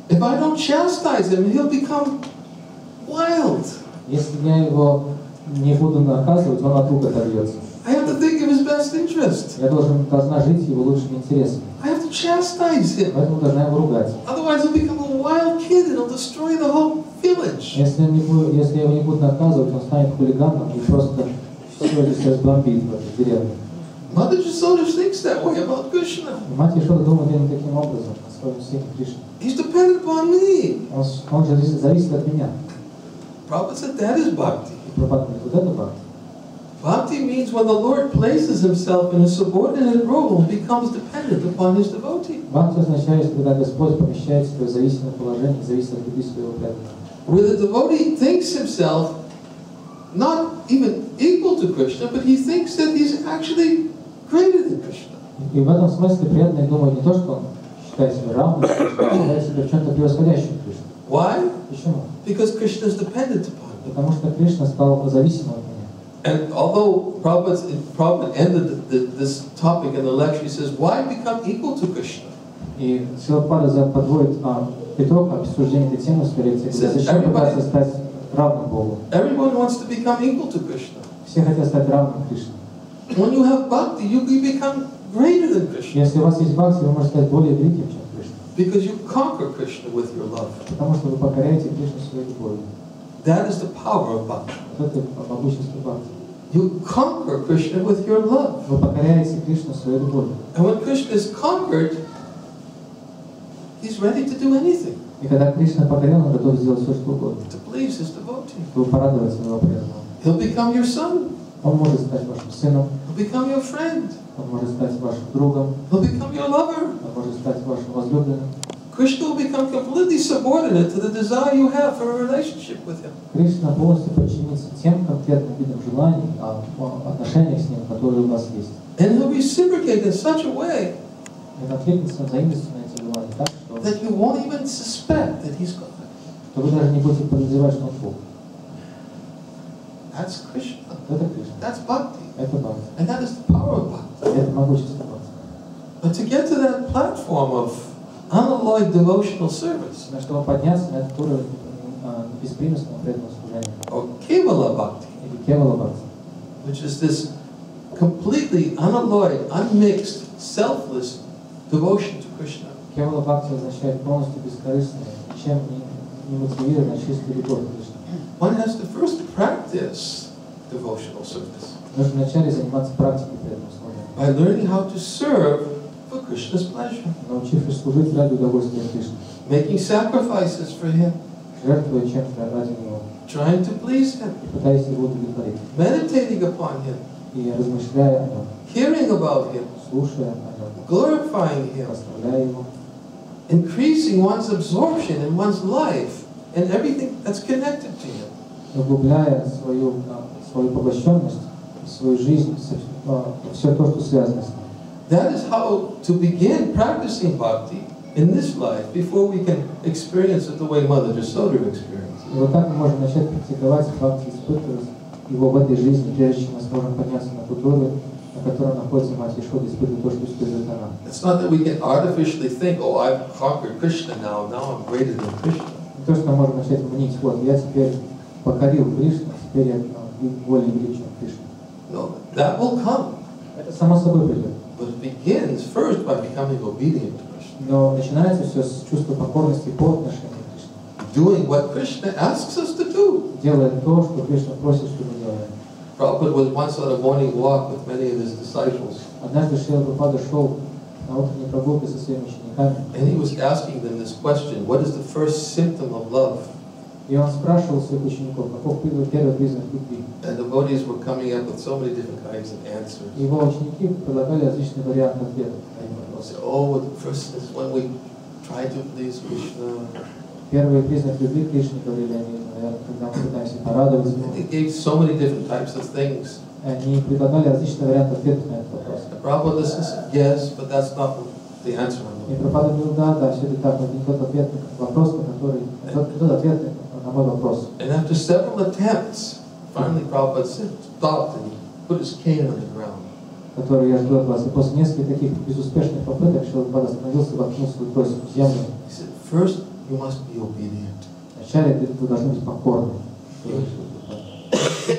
If I don't chastise him, he'll become wild. Если я его не буду наказывать, он от рук оторвется. I have to think of his best interest. Я должна жить его лучшими интересами. I have to chastise him. Поэтому должна его ругать. Otherwise he'll become a wild kid and he'll destroy the whole village. Если я его не буду наказывать, он станет хулиганом и просто все здесь разбомбит в этой деревне. Mother Jasoda thinks that way about Krishna. Мать Ешода думает именно таким образом о своем сыне Кришне. He's dependent upon me. Он же зависит от меня. Prabhupada said that is bhakti. И Прабхупада говорит, вот это бхакти. Bhakti means when the Lord places himself in a subordinate role and becomes dependent upon his devotee. Бхакти означает, когда Господь помещает себя в зависимое положение, зависит от любви своего преданного. Where the devotee thinks himself not even equal to Krishna, but he thinks that he's actually greater than Krishna. И в этом смысле преданный думает не то, что он считает себя равным, а считает себя в чем-то превосходящим Кришну. Why? Почему? Because Krishna is dependent upon him. Потому что Кришна стал зависимым от меня. And although Prabhupada ended this topic in the lecture, he says, why become equal to Krishna? И Прабхупада подводит итог обсуждения этой темы в своей лекции. Зачем пытаться стать равным Богу? Everyone wants to become equal to Krishna. Все хотят стать равным Кришне. When you have bhakti, you become greater than Krishna. Если у вас есть бхакти, вы можете стать более великим, чем Кришна. Because you conquer Krishna with your love. Потому что вы покоряете Кришну своей любовью. That is the power of bhakti. Вот это могущество бхакти. You conquer Krishna with your love. Вы покоряете Кришну своей любовью. And when Krishna is conquered, he's ready to do anything. И когда Кришна покорен, он готов сделать все, что угодно. To please his devotee. Чтобы порадовать своего преданного. He'll become your son. Он может стать вашим сыном. He'll become your friend. Он может стать вашим другом. He'll become your lover. Он может стать вашим возлюбленным. Krishna will become completely subordinate to the desire you have for a relationship with him. Кришна полностью подчинится тем конкретным видам желаний, отношениях с ним, которые у вас есть. And he'll reciprocate in such a way И откликнется взаимностью на эти желания так, что that you won't even suspect that he's God. вы даже не будете подозревать, что он Бог. That's Krishna. Это Кришна. That's bhakti. Это бхакти. And that is the power of bhakti. Это могущество бхакти. But to get to that platform of unalloyed devotional service, Но чтобы подняться на этот уровень беспримесного преданного служения, or kevala bhakti, или кевала бхакти, which is this completely unalloyed, unmixed, selfless devotion to Krishna. кевала бхакти означает полностью бескорыстное, ничем не мотивированное, чистую любовь к Кришне. One has to first practice devotional service Нужно вначале заниматься практикой преданного служения, by learning how to serve for Krishna's pleasure, научившись служить ради удовольствия Кришны, making sacrifices for him, жертвуя чем-то ради Него, trying to please him, и пытаясь Его удовлетворить, meditating upon him, и размышляя о Нем, hearing about him, слушая о Нем, glorifying him, прославляя Его, increasing one's absorption in one's life and everything that's connected to him. углубляя свою поглощенность свою жизнь, все то, что связано с ним. That is how to begin practicing bhakti in this life before we can experience it the way Mother Yasoda experienced. И вот так мы можем начать практиковать бхакти, испытывать его в этой жизни, прежде чем мы сможем подняться на тот уровень, на котором находится Мать Яшода, испытывать то, что испытывает она. It's not that we can artificially think, oh, I've conquered Krishna now I'm greater than Krishna. Не то, что мы можем начать мнить, вот, я теперь покорил Кришну, теперь я более велик, чем Кришна. No, that will come. Это само собой придет. But it begins first by becoming obedient to Krishna. Но начинается все с чувства покорности по отношению к Кришне. Doing what Krishna asks us to do. Делая то, что Кришна просит, чтобы мы делали. Prabhupada was once on a morning walk with many of his disciples. Однажды Шрила Прабхупада шел на утренней прогулке со своими учениками. And he was asking them this question, what is the first symptom of love? И он спрашивал своих учеников, каков первый признак любви. And the devotees were coming up with so many different kinds of answers. Его ученики предлагали различные варианты ответов. They'll say, oh, the first is when we try to please Krishna. Первый признак любви к Кришне, говорили они, наверное, когда мы пытаемся порадовать его. They gave so many different types of things. Они предлагали различные варианты ответов на этот вопрос. And Prabhupada said, yes, but that's not the answer I'm И looking Прабхупада говорил, да, все это так, но не тот ответ, вопрос, на который, тот ответ на мой вопрос. for. And after several attempts, finally Prabhupada stopped and put his cane on the ground. Который я жду от вас. И после нескольких таких безуспешных попыток Шрила Прабхупада остановился, воткнул свою трость в землю. He said, first you must be obedient. Вначале вы должны быть покорны.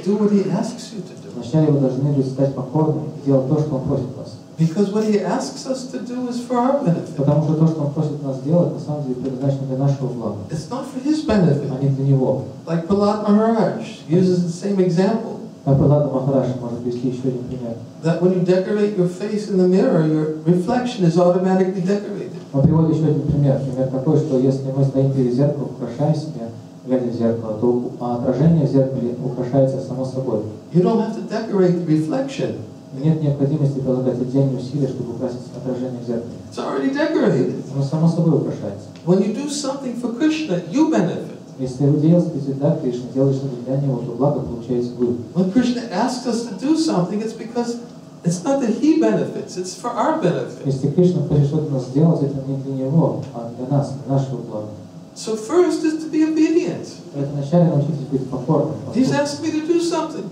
Do what he asks you to do. Вначале вы должны быть стать покорными и делать то, что он просит вас. Because what he asks us to do is for our benefit. Потому что то, что он просит нас делать, на самом деле предназначено для нашего блага, It's not for his benefit. а не для него. Like Prahlad Maharaj uses the same example. Как Пралада Махарадж может привести еще один пример. That when you decorate your face in the mirror, your reflection is automatically decorated. Он приводит еще один пример. Пример такой, что если мы стоим перед зеркалом, украшаем себя, глядя в зеркало, то отражение в зеркале украшается само собой. You don't have to decorate the reflection. Нет необходимости прилагать отдельные усилия, чтобы украсить отражение в зеркале. It's already decorated. Оно само собой украшается. When you do something for Krishna, you benefit. Если вы делаете для Кришны, делаете что-то для Него, то благо получаете вы. When Krishna asks us to do something, it's because it's not that he benefits, it's for our benefit. Если Кришна хочет что-то нас сделать, это не для Него, а для нас, для нашего блага. So first is to be obedient. Поэтому вначале научитесь быть покорным. He's asked me to do something.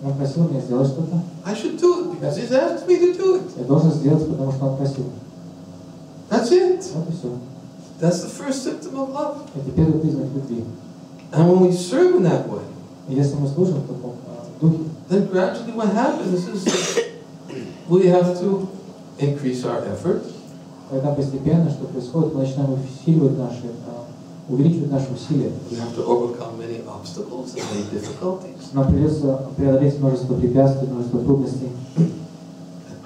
Он просил меня сделать что-то. I should do it because he's asked me to do it. Я должен сделать, потому что он просил. That's it. Вот и все. That's the first symptom of love. Это первый признак любви. And when we serve in that way, И если мы служим в таком духе, then gradually what happens is we have to increase our effort. тогда постепенно, что происходит, мы начинаем усиливать наши, увеличивать наши усилия. We have to overcome many obstacles and many difficulties. Нам придется преодолеть множество препятствий, множество трудностей.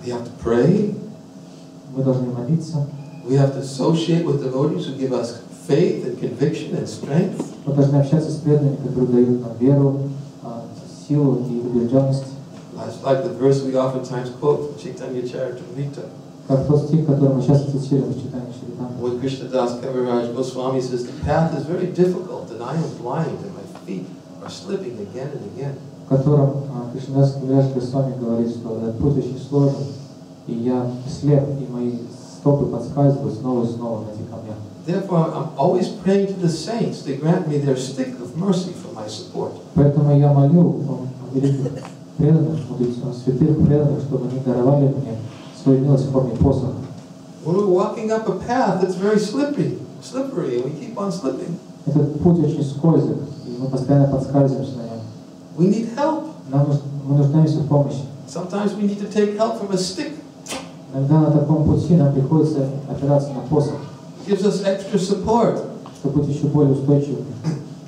We have to pray. Мы должны молиться. We have to associate with devotees who give us faith and conviction and strength. Мы должны общаться с преданными, которые дают нам веру, силу и убежденность. That's like the verse we oftentimes quote from Chaitanya Charitamrita. Как тот стих, который мы часто цитируем в читании Чаритамрити. When Krishnadas Kaviraj Goswami says, the path is very difficult and I am blind and my feet are slipping again and again. В котором Кришнадас Кавираж Госвами говорит, что этот путь очень сложен, и я слеп, и мои стопы подскальзывают снова и снова на этих камнях. Therefore, I'm always praying to the saints to grant me their stick of mercy for my support. Поэтому я молю великих преданных, святых преданных, чтобы они даровали мне свою милость в форме посоха. When we're walking up a path, it's very slippery, and we keep on slipping. Этот путь очень скользок, и мы постоянно подскальзываемся на нем. We need help. Мы нуждаемся в помощи. Sometimes we need to take help from a stick. Иногда на таком пути нам приходится опираться на посох. It gives us extra support, чтобы быть еще более устойчивым.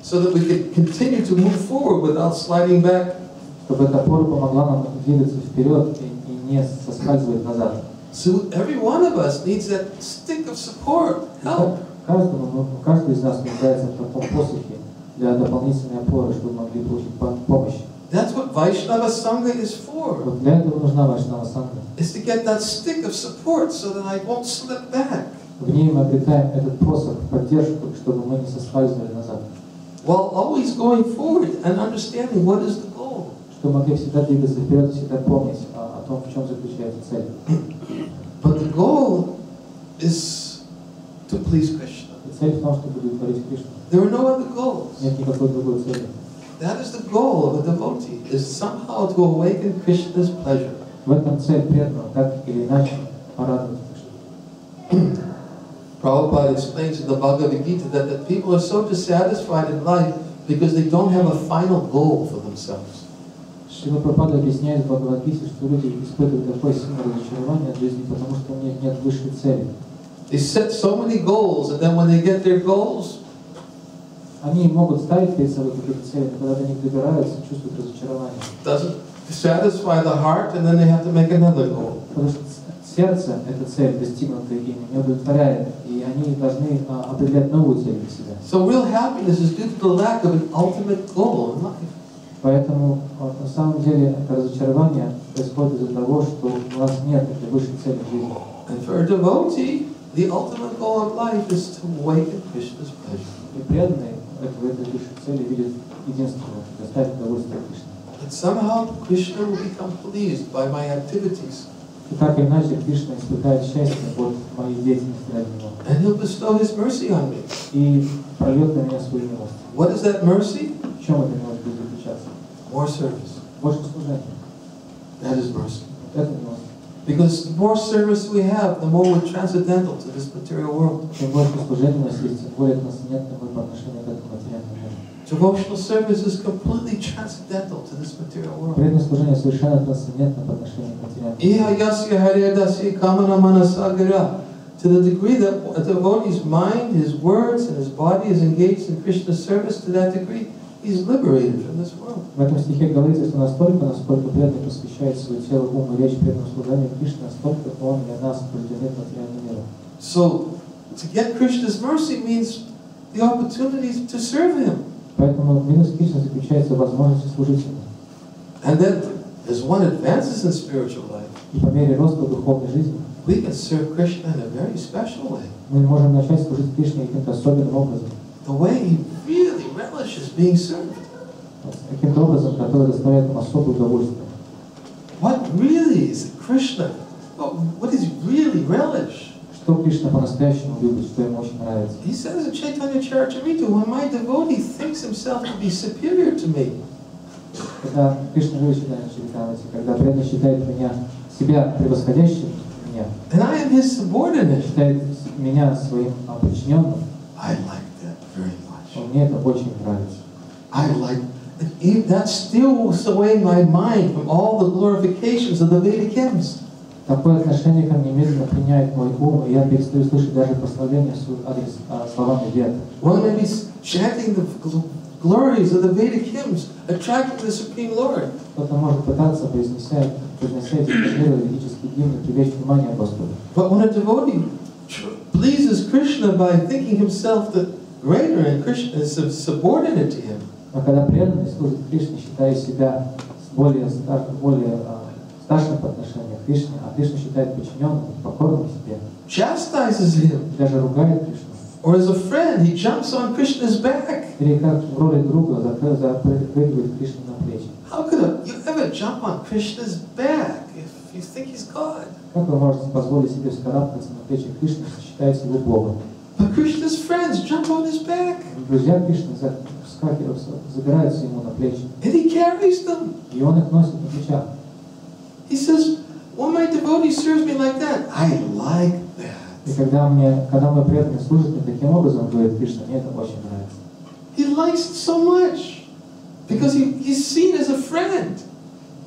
So that we can continue to move forward without sliding back. Чтобы эта опора помогла нам двигаться вперед и не соскальзывать назад. So every one of us needs that stick of support, help. Каждый из нас нуждается в таком посохе для дополнительной опоры, чтобы мы могли получить помощь. That's what Vaishnava Sangha is for. Вот для этого нужна Вайшнава Санга. Is to get that stick of support so that I won't slip back. В ней мы обретаем этот посох, поддержку, чтобы мы не соскальзывали назад. While always going forward and understanding what is the goal. Чтобы могли всегда двигаться вперед, всегда помнить о том, в чем заключается цель. But the goal is to please Krishna. И цель в том, чтобы удовлетворить Кришну. There are no other goals. Нет никакой другой цели. That is the goal of a devotee, is somehow to awaken Krishna's pleasure. В этом цель преданного, так или иначе, порадовать Кришну. Prabhupada explains in the Bhagavad Gita that the people are so dissatisfied in life because they don't have a final goal for themselves. Шрила Прабхупада объясняет в Бхагавад-гите, что люди испытывают такое сильное разочарование от жизни, потому что у них нет высшей цели. They set so many goals, and then when they get their goals, Они могут ставить перед собой какие-то цели, но когда до них добираются, чувствуют разочарование. doesn't satisfy the heart, and then they have to make another goal. Потому что сердце, эта цель, достигнутая ими, не удовлетворяет, и они должны определять новую цель для себя. So real happiness is due to the lack of an ultimate goal in life. Поэтому на самом деле это разочарование происходит из-за того, что у нас нет этой высшей цели в жизни. And for a devotee, the ultimate goal of life is to awaken Krishna's pleasure. И преданные в этой высшей цели видят единственное, доставить удовольствие Кришне. And somehow Krishna will become pleased by my activities. И так или иначе Кришна испытает счастье от моей деятельности ради Него. And He'll bestow His mercy on me. И прольет на меня свою милость. What is that mercy? В чем эта милость будет заключаться? More service. Больше служения. That is mercy. Это милость. Because the more service we have, the more we're transcendental to this material world. Чем больше служения у нас есть, тем более трансцендентны мы по отношению к этому материальному миру. Devotional service is completely transcendental to this material world. Преданное служение совершенно трансцендентно по отношению к материальному миру. Iha yasya haryadasya kamana manasagara. To the degree that a devotee's mind, his words, and his body is engaged in Krishna's service, to that degree, he's liberated from this world. В этом стихе говорится, что настолько, насколько преданный посвящает свое тело, ум и речь преданному служению Кришне, настолько он и нас определены к материальному миру. So, to get Krishna's mercy means the opportunity to serve Him. Поэтому милость Кришны заключается в возможности служить Ему. And then, as one advances in spiritual life, И по мере роста духовной жизни we can serve Krishna in a very special way. мы можем начать служить Кришне каким-то особенным образом. The way He really relishes being served. Каким-то образом, который доставляет нам особое удовольствие. What really is Krishna? What does He really relish? Что Кришна по-настоящему любит, что ему очень нравится. He says in Chaitanya Charitamrita, when my devotee thinks himself to be superior to me, Когда Кришна говорит, когда преданный считает себя превосходящим меня, and I am his subordinate, считает меня своим подчиненным, I like that very much. мне это очень нравится. I like that steals away my mind from all the glorifications of the Vedic hymns. Такое отношение ко мне медленно меняет мой ум, и я перестаю слышать даже прославление в свой адрес словами вет. One may be chanting the glories of the Vedic hymns, attracting the Supreme Lord. Кто-то может пытаться, произнося эти ведические гимны, привлечь внимание Господа. But when a devotee pleases Krishna by thinking himself the greater and Krishna is subordinate to him, Но когда преданный служит Кришне, считая себя более старшим по отношению к Кришне, а Кришна считает подчиненным, покорным себе, chastises him, даже ругает Кришну. or as a friend, he jumps on Krishna's back. Или как в роли друга запрыгивает Кришне на плечи. How could you ever jump on Krishna's back if you think he's God? Как вы можете позволить себе вскарабкаться на плечи Кришны, что считаете его Богом? But Krishna's friends jump on his back. Друзья Кришны забираются ему на плечи, And he carries them. и он их носит на плечах. He says, when my devotee serves me like that, I like that. И когда мой преданный служит мне таким образом, он говорит, Кришна, мне это очень нравится. He likes it so much because he's seen as a friend.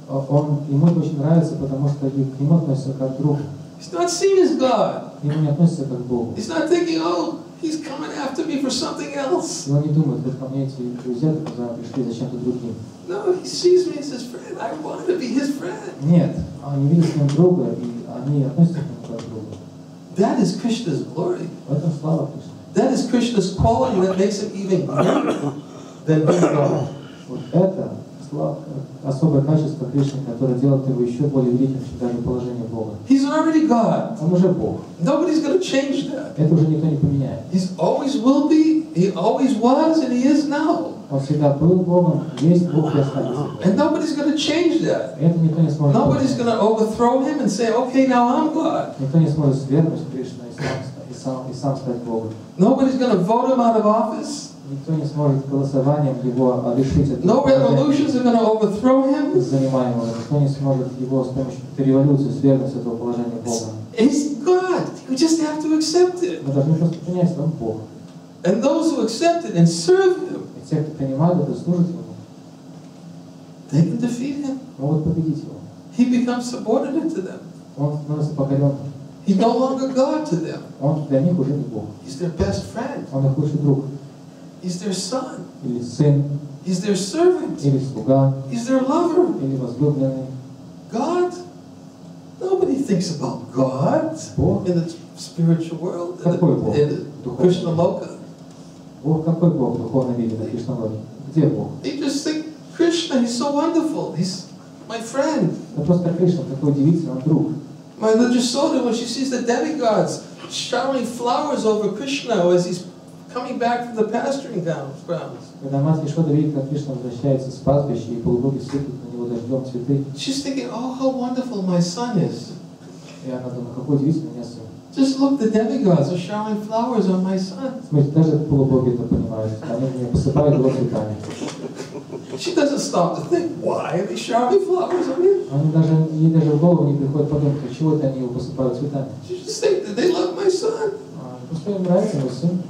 Ему это очень нравится, потому что к нему относятся как к другу. He's not seen as God. Ему не относятся как к Богу. He's not thinking, oh, he's coming after me for something else. И он не думает, вот ко мне эти друзья пришли за чем-то другим. No, he sees me as his friend. I want to be his friend. Нет, они видят с ним друга, и они относятся к нему как к другу. That is Krishna's glory. В этом слава Кришне. That is Krishna's quality that makes him even greater than being God. Вот это особое качество Кришны, которое делает его еще более великим, чем даже положение Бога. He's already God. Он уже Бог. Nobody's going to change that. Это уже никто не поменяет. He's always will be, he always was, and he is now. Он всегда был Богом, есть Бог и останется. And nobody's going to change that. Это никто не сможет. Nobody's going to overthrow him and say, okay, now I'm God. Никто не сможет свергнуть Кришну и сам стать Богом. Nobody's going to vote him out of office. Никто не сможет голосованием его решить это. No revolutions are going to overthrow him. Занимаемого. Никто не сможет его с помощью революции свергнуть с этого положения Бога. He's God. You just have to accept it. Мы должны просто принять, что он Бог. And those who accept it and serve him, И те, кто принимает это, служат ему, they can defeat him. могут победить его. He becomes subordinate to them. Он становится покоренным. He's no longer God to them. Он для них уже не Бог. He's their best friend. Он их лучший друг. He's their son. Или сын, He's their servant. или слуга, He's their lover. или возлюбленный. God? Nobody thinks about God Бог? in the spiritual world, Какой Бог? in the Krishna Loka. Бог какой Бог в духовном мире, на Кришналоке? Где Бог? They just think, Krishna, he's so wonderful. He's my friend. Это просто Кришна, такой удивительный, он друг. My Mother Soda, when she sees the demigods showering flowers over Krishna as he's coming back from the pasturing grounds. Когда мать Ешода видит, как Кришна возвращается с пастбища, и полубоги сыпят на него дождем цветы, She's thinking, oh, how wonderful my son is. и она думает, какой удивительный у меня сын. Just look, the demigods are showering flowers on my son. Смотрите, даже полубоги это понимают. Они меня посыпают его цветами. She doesn't stop to think, why are they showering flowers on him? Ей даже в голову не приходит подумать, чего это они его посыпают цветами. She just thinks that they love my son. Просто им нравится мой сын.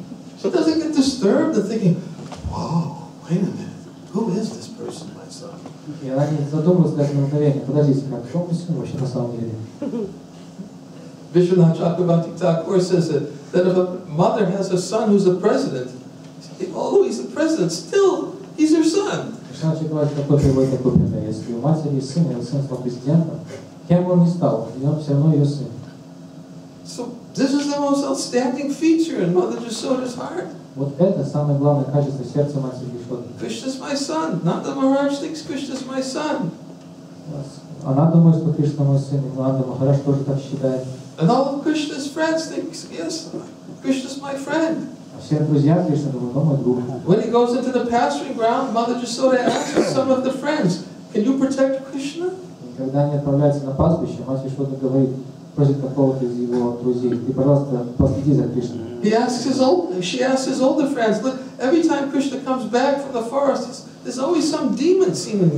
She doesn't get disturbed and thinking, whoa, wait a minute, who is this person, my son? И она не задумывается даже на мгновение. Подождите, как кто мой сын вообще на самом деле? Vishwanath Chakravarti Thakur says that if a mother has a son who's a president, although he's a president, still he's her son. Вишванат Чакраварти Тхакур приводит такой пример. Если у матери есть сын, и его сын стал президентом, кем бы он ни стал, и он все равно ее сын. So this is the most outstanding feature in Mother Jasoda's heart. Вот это самое главное качество сердца матери Ешоды. Krishna's my son. Nanda Maharaj thinks Krishna's my son. Она думает, что Кришна мой сын, и Нанда Махарадж тоже так считает. And all of Krishna's friends think, yes, Krishna's my friend. Все друзья Кришны думают, мой друг. When he goes into the pasturing ground, Mother Jasoda asks some of the friends, can you protect Krishna? И когда они отправляются на пастбище, мать Ешода говорит, просит какого-то из его друзей, ты, пожалуйста, последи за Кришной. She asks his older friends, look, every time Krishna comes back from the forest, there's always some demon seeming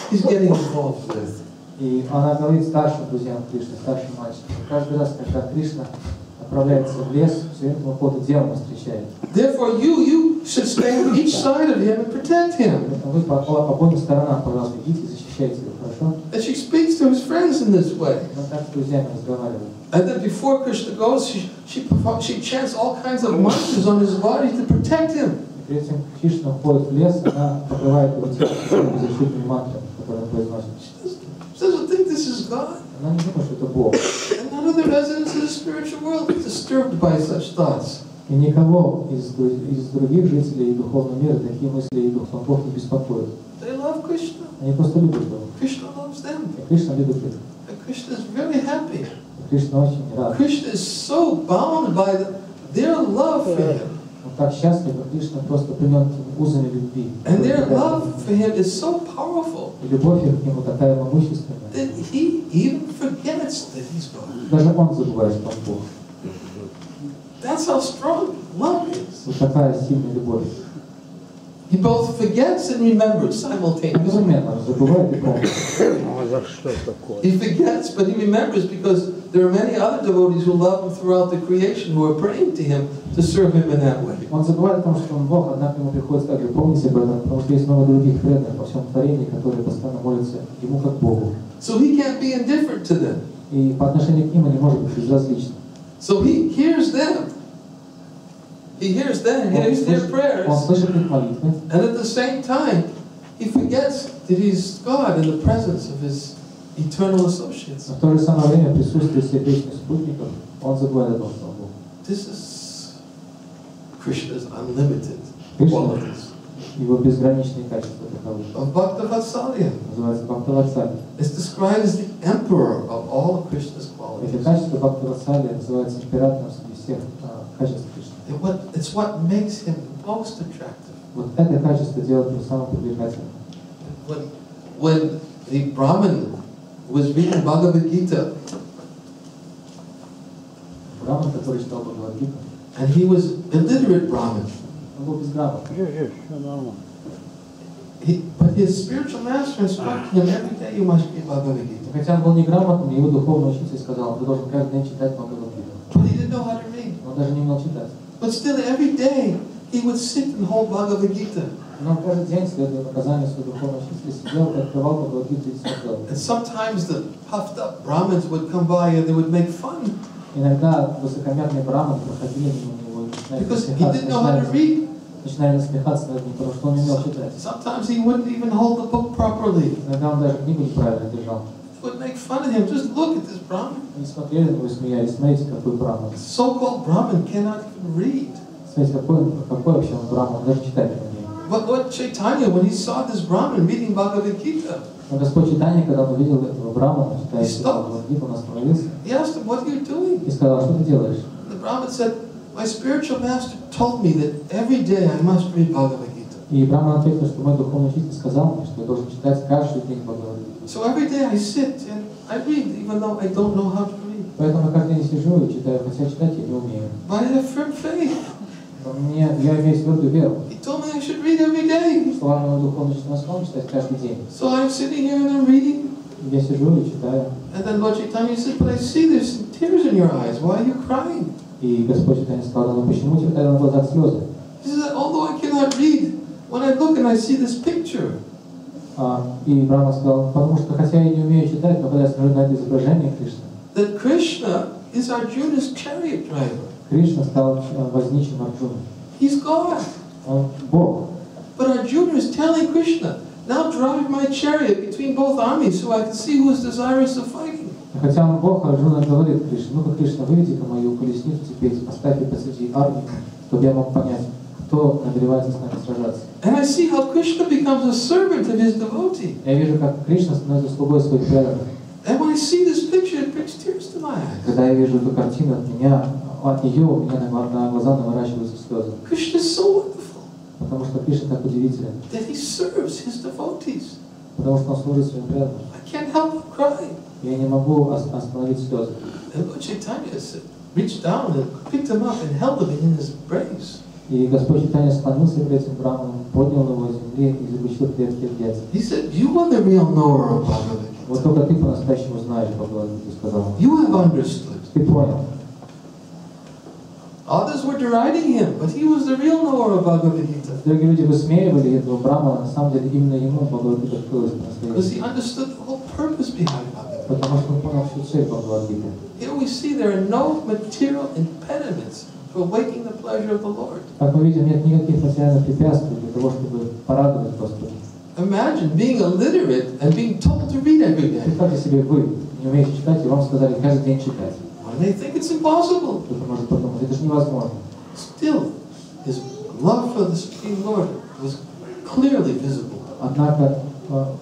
he's getting involved with. И она говорит старшим друзьям Кришны, старшим мальчикам, каждый раз, когда Кришна отправляется в лес, все время какого-то демона встречает. Therefore, you should stay on each side of him and protect him. Вы по обоим сторонам, пожалуйста, идите и защищайте его, хорошо? And she speaks to his friends in this way. Она так с друзьями разговаривает. And then before Krishna goes, she chants all kinds of mantras on his body to protect him. И перед этим Кришна входит в лес, она покрывает его телом защитными мантрами, которые он произносит. She doesn't think this is God. Она не думает, что это Бог. And none of the residents of the spiritual world are disturbed by such thoughts. И никого из других жителей духовного мира такие мысли и дух Бог не беспокоит. They love Krishna. Они просто любят Бога. Krishna loves them. И Кришна любит их. And Krishna is very happy. И Кришна очень рад. Krishna is so bound by their love for him. Он так счастлив, и Кришна просто принят узами любви. And their love for him is so powerful И любовь их к нему такая могущественная. that he even forgets that he's God. Даже он забывает, что он Бог. That's how strong love is. Вот такая сильная любовь. He both forgets and remembers simultaneously. Одновременно забывает и помнит. He forgets, but he remembers because there are many other devotees who love him throughout the creation who are praying to him to serve him in that way. Он забывает о том, что он Бог, однако ему приходится также помнить об этом, потому что есть много других преданных во всем творении, которые постоянно молятся ему как Богу. So he can't be indifferent to them. И по отношению к ним он не может быть безразличным. So he hears them. He hears them, he hears their prayers. Он слышит их молитвы. And at the same time, he forgets that he's God in the presence of his eternal associates. Но в то же самое время в присутствии своих вечных спутников он забывает о том, что он Бог. This is Krishna's unlimited Кришна qualities. его безграничные качества таковы. of Bhakta-Vatsalya. Называется Бхакта-Ватсалия. It's described as the emperor of all of Krishna's Эти qualities. качества Бхакта-Ватсалия называются императором среди всех качеств Кришны. It's what makes him most attractive. Вот это качество делает его самым привлекательным. When the Brahmin was reading Bhagavad Gita, Браман, который читал Бхагавад-гиту, and he was illiterate Brahmin, он был безграмотный. but his spiritual master instructed him every day you must read Bhagavad Gita. Хотя он был неграмотным, его духовный учитель сказал, ты должен каждый день читать Бхагавад-гиту. But he didn't know how to read. Он даже не умел читать. But still, every day he would sit and hold Bhagavad Gita. Но он каждый день, следуя наказанию своего духовного учителя, сидел и открывал Бхагавад-гиту и смотрел. And sometimes the puffed up Brahmins would come by and they would make fun Иногда высокомерные браманы проходили мимо него и because he didn't know how to read. начинали насмехаться над ним, потому что он не умел читать. Sometimes he wouldn't even hold the book properly. Иногда он даже книгу неправильно держал. They would make fun of him. Just look at this Brahmin. Они смотрели на него и смеялись. Смотрите, какой браман. So-called Brahmin cannot even read. Смотрите, какой вообще он браман, он даже читать не умеет. But Lord Chaitanya, when he saw this Brahmin reading Bhagavad Gita, Но Господь Чайтанья, когда он увидел этого брамана, читающего Бхагавад-гиту, он остановился he asked him, "What are you doing?" и сказал, что ты делаешь? The Brahmin said, "My spiritual master told me that every day I must read Bhagavad Gita. И браман ответил, что мой духовный учитель сказал мне, что я должен читать каждый день Бхагавад-гиту. So every day I sit and I read, even though I don't know how to read. Поэтому я каждый день сижу и читаю, хотя читать я не умею. But I have firm faith. Но я имею твердую веру. He told me I should read every day. Слава моему духовному учителю сказал читать каждый день. So I'm sitting here and I'm reading. Я сижу и читаю. And then Lord Chaitanya said, "But I see there's some tears in your eyes. Why are you crying?" И Господь Чайтанья сказал, ну почему у тебя на глазах слезы? He said, "Although I cannot read, when I look and I see this picture, И Брахма сказал, потому что хотя я не умею читать, но когда я смотрю на это изображение Кришны, that Krishna is Arjuna's chariot driver. Кришна стал возничим Арджуной. He's God. Он Бог. But Arjuna is telling Krishna, now drive my chariot between both armies so I can see who is desirous of fighting." Хотя он Бог, Арджуна говорит Кришне, ну-ка, Кришна, выведи-ка мою колесницу теперь, поставь ее посреди армии, чтобы я мог понять, кто нагревается с нами сражаться. And I see how Krishna becomes a servant of his devotee. Я вижу, как Кришна становится слугой своих преданных. And when I see this picture, it brings tears to my eyes. Когда я вижу эту картину от нее у меня на глаза наворачиваются слезы. Krishna is so wonderful Потому что Кришна так удивителен. that he serves his devotees. Потому что он служит своим преданным. I can't help but cry. Я не могу остановить слезы. And Lord Chaitanya reached down and picked him up and held him in his embrace. И Господь Чайтанья склонился перед этим браманом, поднял его с земли и заключил крепкие объятия. He said, "You are the real knower of Bhagavad Gita. Вот только ты по-настоящему знаешь, Бхагавад-гиту, сказал он. You have understood." Ты понял. Others were deriding him, but he was the real knower of Bhagavad Gita. Другие люди высмеивали этого брамана, на самом деле именно ему Бхагавад-гита открылась Because по-настоящему. he understood the whole purpose behind Bhagavad Gita. Потому что он понял всю цель Бхагавад-гиты. Here we see there are no material impediments to awakening the pleasure of the Lord. Как мы видим, нет никаких материальных препятствий для того, чтобы порадовать Господа. Imagine being illiterate and being told to read every day. Представьте себе, вы не умеете читать, и вам сказали каждый день читать. One may think it's impossible. Кто-то может подумать, это же невозможно. Still, his love for the Supreme Lord was clearly visible. Однако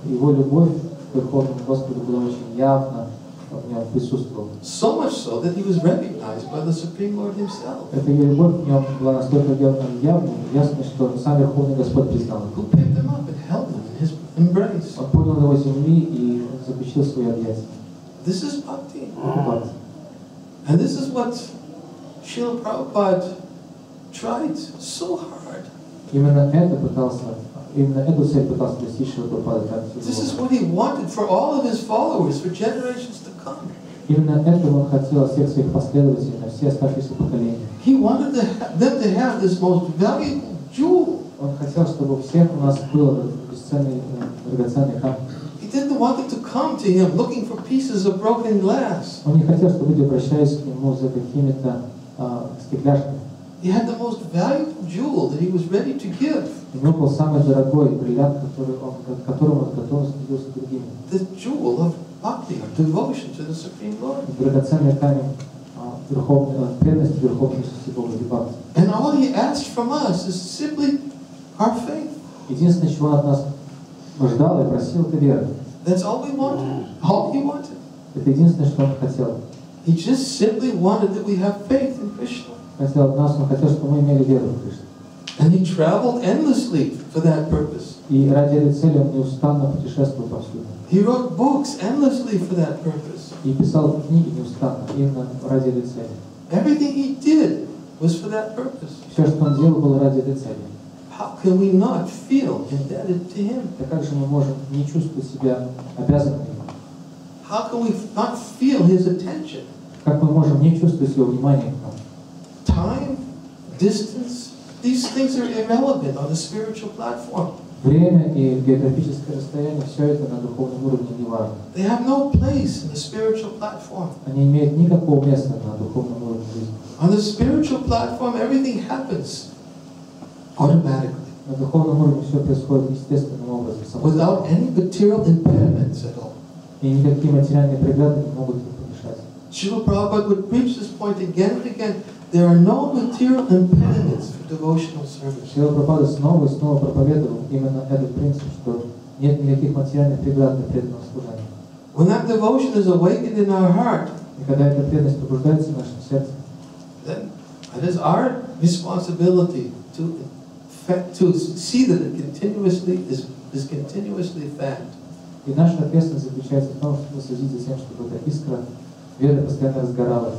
его любовь к Верховному Господу была очень явно в нем присутствовала. So much so that he was recognized by the Supreme Lord himself, Эта ее любовь в нем была настолько явной, ясной, что сам Верховный Господь признал. who picked him up and held him in his embrace. Он поднял его с земли и заключил свои объятия. This is bhakti. Это бхакти. And this is what Srila Prabhupada tried so hard. Именно эту цель пытался достичь Шрила Прабхупада. This is what he wanted for all of his followers for generations to come. Именно этого он хотел от всех своих последователей, на все оставшиеся поколения. He wanted them to have this most valuable jewel. Он хотел, чтобы у всех у нас был бесценный, драгоценный камень. He didn't want them to come to him looking for pieces of broken glass. Он не хотел, чтобы люди обращались к нему за какими-то стекляшками. He had the most valuable jewel that he was ready to give. У него был самый дорогой бриллиант, которым он готов делиться другими. The jewel of bhakti, or devotion to the Supreme Lord. Драгоценный камень преданности Верховной Богу, бхакти. And all he asked from us is simply our faith. Единственное, чего он от нас ждал и просил, это вера. That's all we wanted. All he wanted. Это единственное, что он хотел. He just simply wanted that we have faith in Krishna. Хотел от нас, он хотел, чтобы мы имели веру в Кришну. And he traveled endlessly for that purpose. И ради этой цели он неустанно путешествовал повсюду. He wrote books endlessly for that purpose. И писал книги неустанно, именно ради этой цели. Everything he did was for that purpose. Все, что он делал, было ради этой цели. How can we not feel indebted to him? Так как же мы можем не чувствовать себя обязанными ему? How can we not feel his attention? Как мы можем не чувствовать его внимания к нам? Time, distance, these things are irrelevant on the spiritual platform. Время и географическое расстояние, все это на духовном уровне не важно. They have no place in the spiritual platform. Они имеют никакого места на духовном уровне жизни. On the spiritual platform, everything happens automatically, На духовном уровне все происходит естественным образом, само собой. without any material impediments at all. И никакие материальные преграды не могут им помешать. Srila Prabhupada would preach this point again and again. There are no material impediments for devotional service. Шрила Прабхупада снова и снова проповедовал именно этот принцип, что нет никаких материальных преград для преданного служения. When that devotion is awakened in our heart, И когда эта преданность пробуждается в нашем сердце, then it is our responsibility to see that it continuously is continuously fanned. и наша ответственность заключается в том, чтобы следить за тем, чтобы эта искра веры постоянно разгоралась.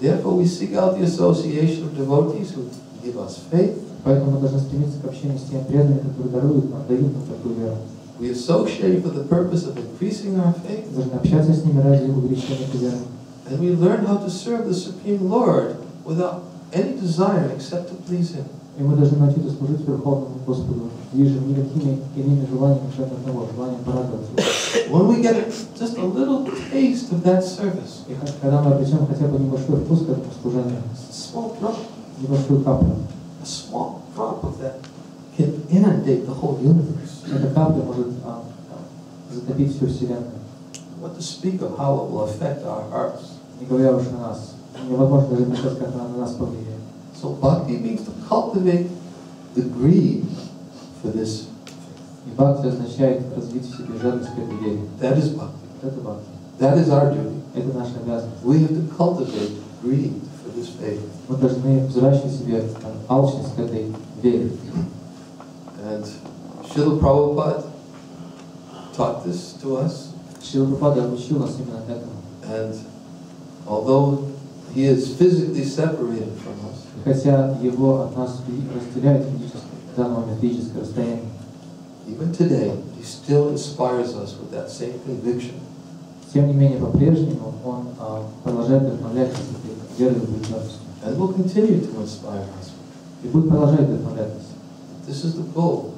Therefore, we seek out the association of devotees who give us faith. Поэтому мы должны стремиться к общению с теми преданными, которые даруют нам, дают нам такую веру. We associate for the purpose of increasing our faith. Мы должны общаться с ними ради увеличения этой веры. And we learn how to serve the Supreme Lord without any desire except to please Him. И мы должны научиться служить Верховному Господу, движим никакими иными желаниями, кроме одного, желанием порадоваться. When we get just a little taste of that service, И когда мы обретем хотя бы небольшой вкус к этому служению, a small drop, небольшую каплю, a small drop of that can inundate the whole universe. эта капля может затопить всю Вселенную. What to speak of how it will affect our hearts. Не говоря уж о нас. Невозможно даже представить, как она на нас повлияет. So bhakti means to cultivate the greed for this. И бхакти означает развить в себе жадность к этой вере. That is bhakti. Это бхакти. That is our duty. Это наша обязанность. We have to cultivate greed for this faith. Мы должны взращивать в себе алчность к этой вере. And Srila Prabhupada taught this to us. Шрила Прабхупада обучил нас именно этому. And although he is physically separated from us, И хотя его от нас разделяет физическое, в данный момент физическое расстояние, even today, he still inspires us with that same conviction. тем не менее, по-прежнему он продолжает вдохновлять нас этой верой и убежденностью. And will continue to inspire us. И будет продолжать вдохновлять нас. This is the goal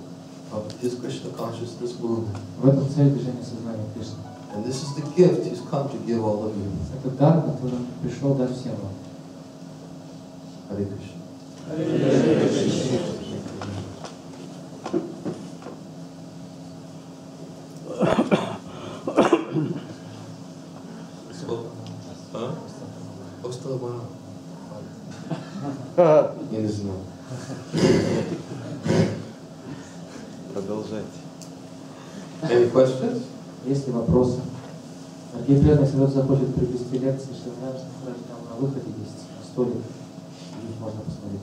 of his Krishna consciousness movement. В этом цель движения сознания Кришны. And this is the gift he's come to give all of you. Это дар, который он пришел дать всем вам. Hare Krishna. Я не знаю. Продолжайте. Any questions? Есть ли вопросы? Дорогие преданные, если кто-то захочет приобрести лекции, что там на выходе есть столик, их можно посмотреть.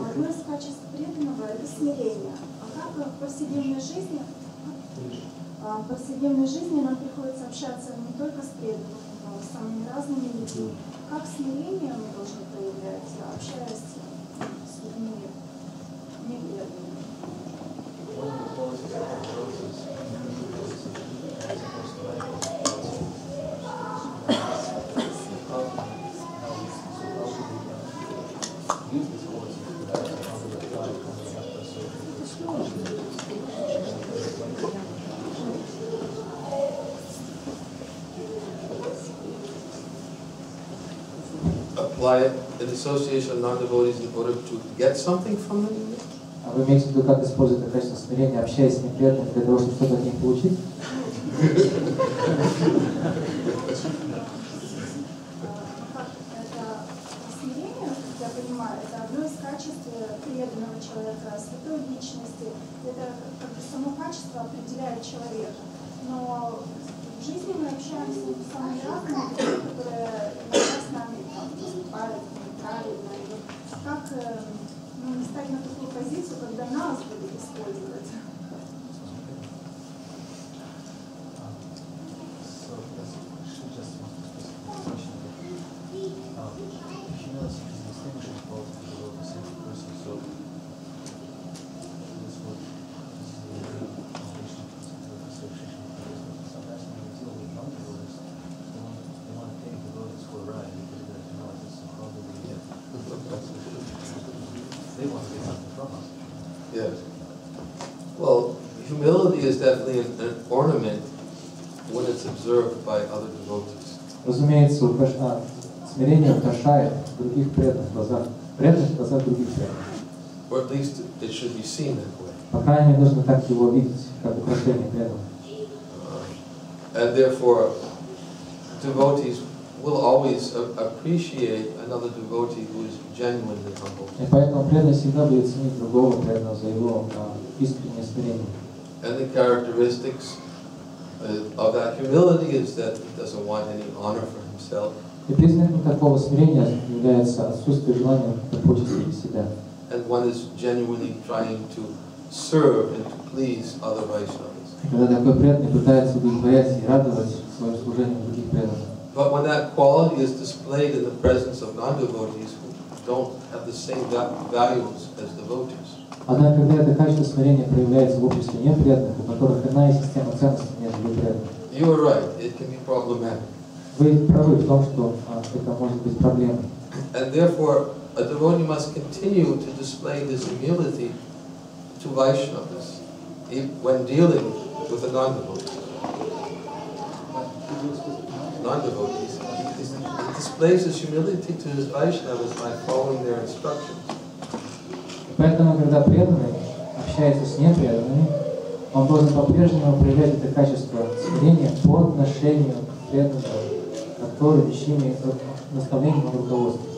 Одно из качеств преданного – это смирение. А как в повседневной жизни нам приходится общаться не только с преданными, но и с самыми разными людьми. Как смирение мы должны проявлять, общаясь с людьми неверными? apply it in association of non-devotees in order to get something from them? А вы имеете в виду, как использовать это качество смирения, общаясь с неприятными для того, чтобы что-то от них получить? Я понимаю, это одно из качеств преданного человека, святой личности. Это как бы само качество определяет человека. Но в жизни мы общаемся с самыми разными людьми, которые иногда с нами поступают неправильно. И вот как не стать на такую позицию, когда нас будут использовать? Yes. Well, humility is definitely an ornament when it's observed by other devotees. Разумеется, смирение украшает других преданных в глазах других преданных. Or at least it should be seen that way. По крайней мере, нужно так его видеть, как украшение преданных. And therefore, devotees will always appreciate another devotee who is genuinely humble. И поэтому преданный всегда будет ценить другого преданного за его искреннее смирение. And the characteristics of that humility is that he doesn't want any honor for himself. И признаком такого смирения является отсутствие желания почестей себя. And one is genuinely trying to serve and to please other Vaishnavas. Когда такой преданный пытается удовлетворять и радовать своим служением других преданных. But when that quality is displayed in the presence of non-devotees who don't have the same values as devotees. Однако, когда это качество смирения проявляется в обществе непреданных, у которых иная система ценностей между преданными. You are right. It can be problematic. Вы правы в том, что это может быть проблемой. And therefore, a devotee must continue to display this humility to Vaishnavas when dealing with the non-devotees. Non-devotees, he displays his humility to his Vaishnavas by following their instructions. Поэтому, когда преданный общается с непреданными, он должен по-прежнему проявлять это качество смирения по отношению к преданным, которые ими наставлением руководствуются.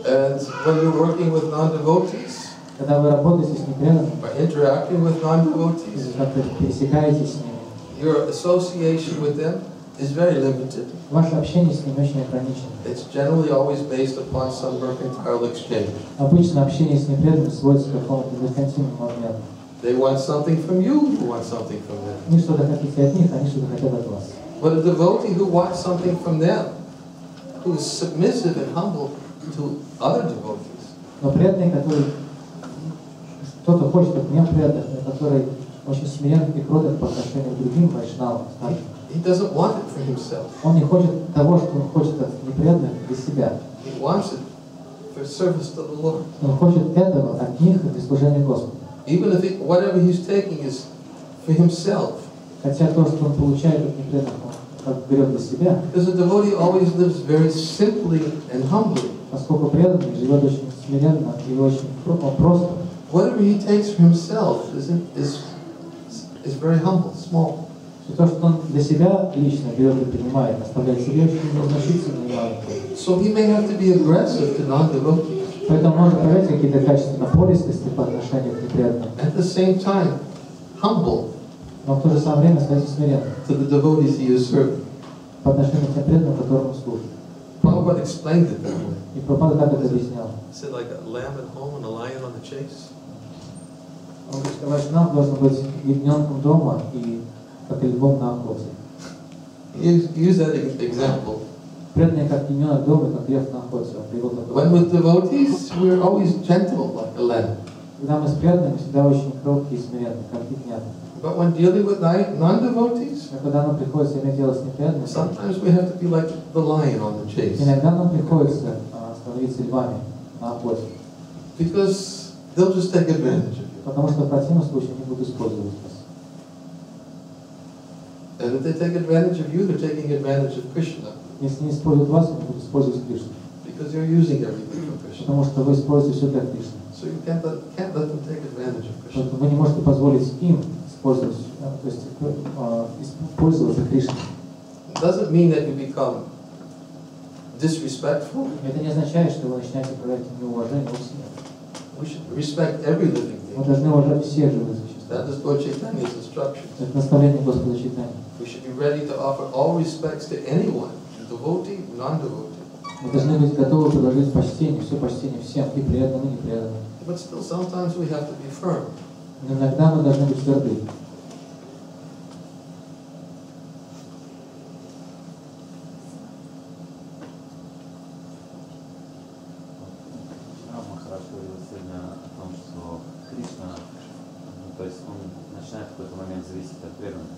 And when you're working with non-devotees, когда вы работаете с непреданными, or interacting with non-devotees, как-то пересекаетесь с ними, your association with them is very limited. Ваше общение с ними очень ограничено. It's generally always based upon some mercantile exchange. Обычно общение с непреданными сводится к какому-то меркантильному обмену. They want something from you, you want something from them. Вы что-то хотите от них, они что-то хотят от вас. But a devotee who wants something from them, who is submissive and humble to other devotees. Но преданный, который что-то хочет от непреданных, но который очень смирен и кроток по отношению к другим вайшнавам, He doesn't want it for himself. он не хочет того, что он хочет от непреданных для себя. He wants it for service to the Lord. Он хочет этого от них для служения Господу. Even if whatever he's taking is for himself. Хотя то, что он получает от непреданных, он как берет для себя. Because a devotee always lives very simply and humbly. Поскольку преданный живет очень смиренно и очень просто. Whatever he takes for himself is very humble, small. И то, что он для себя лично берет и принимает, оставляет себе очень незначительно и маленькое. So he may have to be aggressive to non-devotees. Поэтому можно проявлять какие-то качества напористости по отношению к непреданным. At the same time, humble. Но в то же самое время остается смиренным. To the devotees he is serving. По отношению к тем преданным, которым он служит. Prabhupada explained it that way. И Прабхупада так это объяснял. He said like a lamb at home and a lion on the chase. Он говорит, что вайшнав должен быть ягненком дома и как львом на охоте. Use that example. Преданные как ягненок дома и как лев на охоте. When with devotees, we're always gentle like a lamb. Когда мы с преданными, всегда очень кроткие и смиренные, как ягнята. But when dealing with non-devotees, но когда нам приходится иметь дело с непреданными, sometimes we have to be like the lion on the chase. Иногда нам приходится становиться львами на охоте. Because they'll just take advantage of you. Потому что в противном случае они будут использовать вас. And if they take advantage of you, they're taking advantage of Krishna. Если не используют вас, они будут использовать Кришну. Because you're using everything for Krishna. Потому что вы используете все для Кришны. So you can't let them take advantage of Krishna. Поэтому вы не можете позволить им использовать, то есть пользоваться Кришной. It doesn't mean that you become disrespectful. Это не означает, что вы начинаете проявлять неуважение у всех. We should respect every living Мы being. должны уважать всех живых существ. That is Lord Chaitanya's instruction. Это наставление Господа Чайтаньи. We should be ready to offer all respects to anyone, devotee, non-devotee. Мы должны быть готовы предложить почтение, все почтение всем, и преданным, и непреданным. But still, sometimes we have to be firm. Но иногда мы должны быть тверды. То есть он начинает в какой-то момент зависеть от преданных,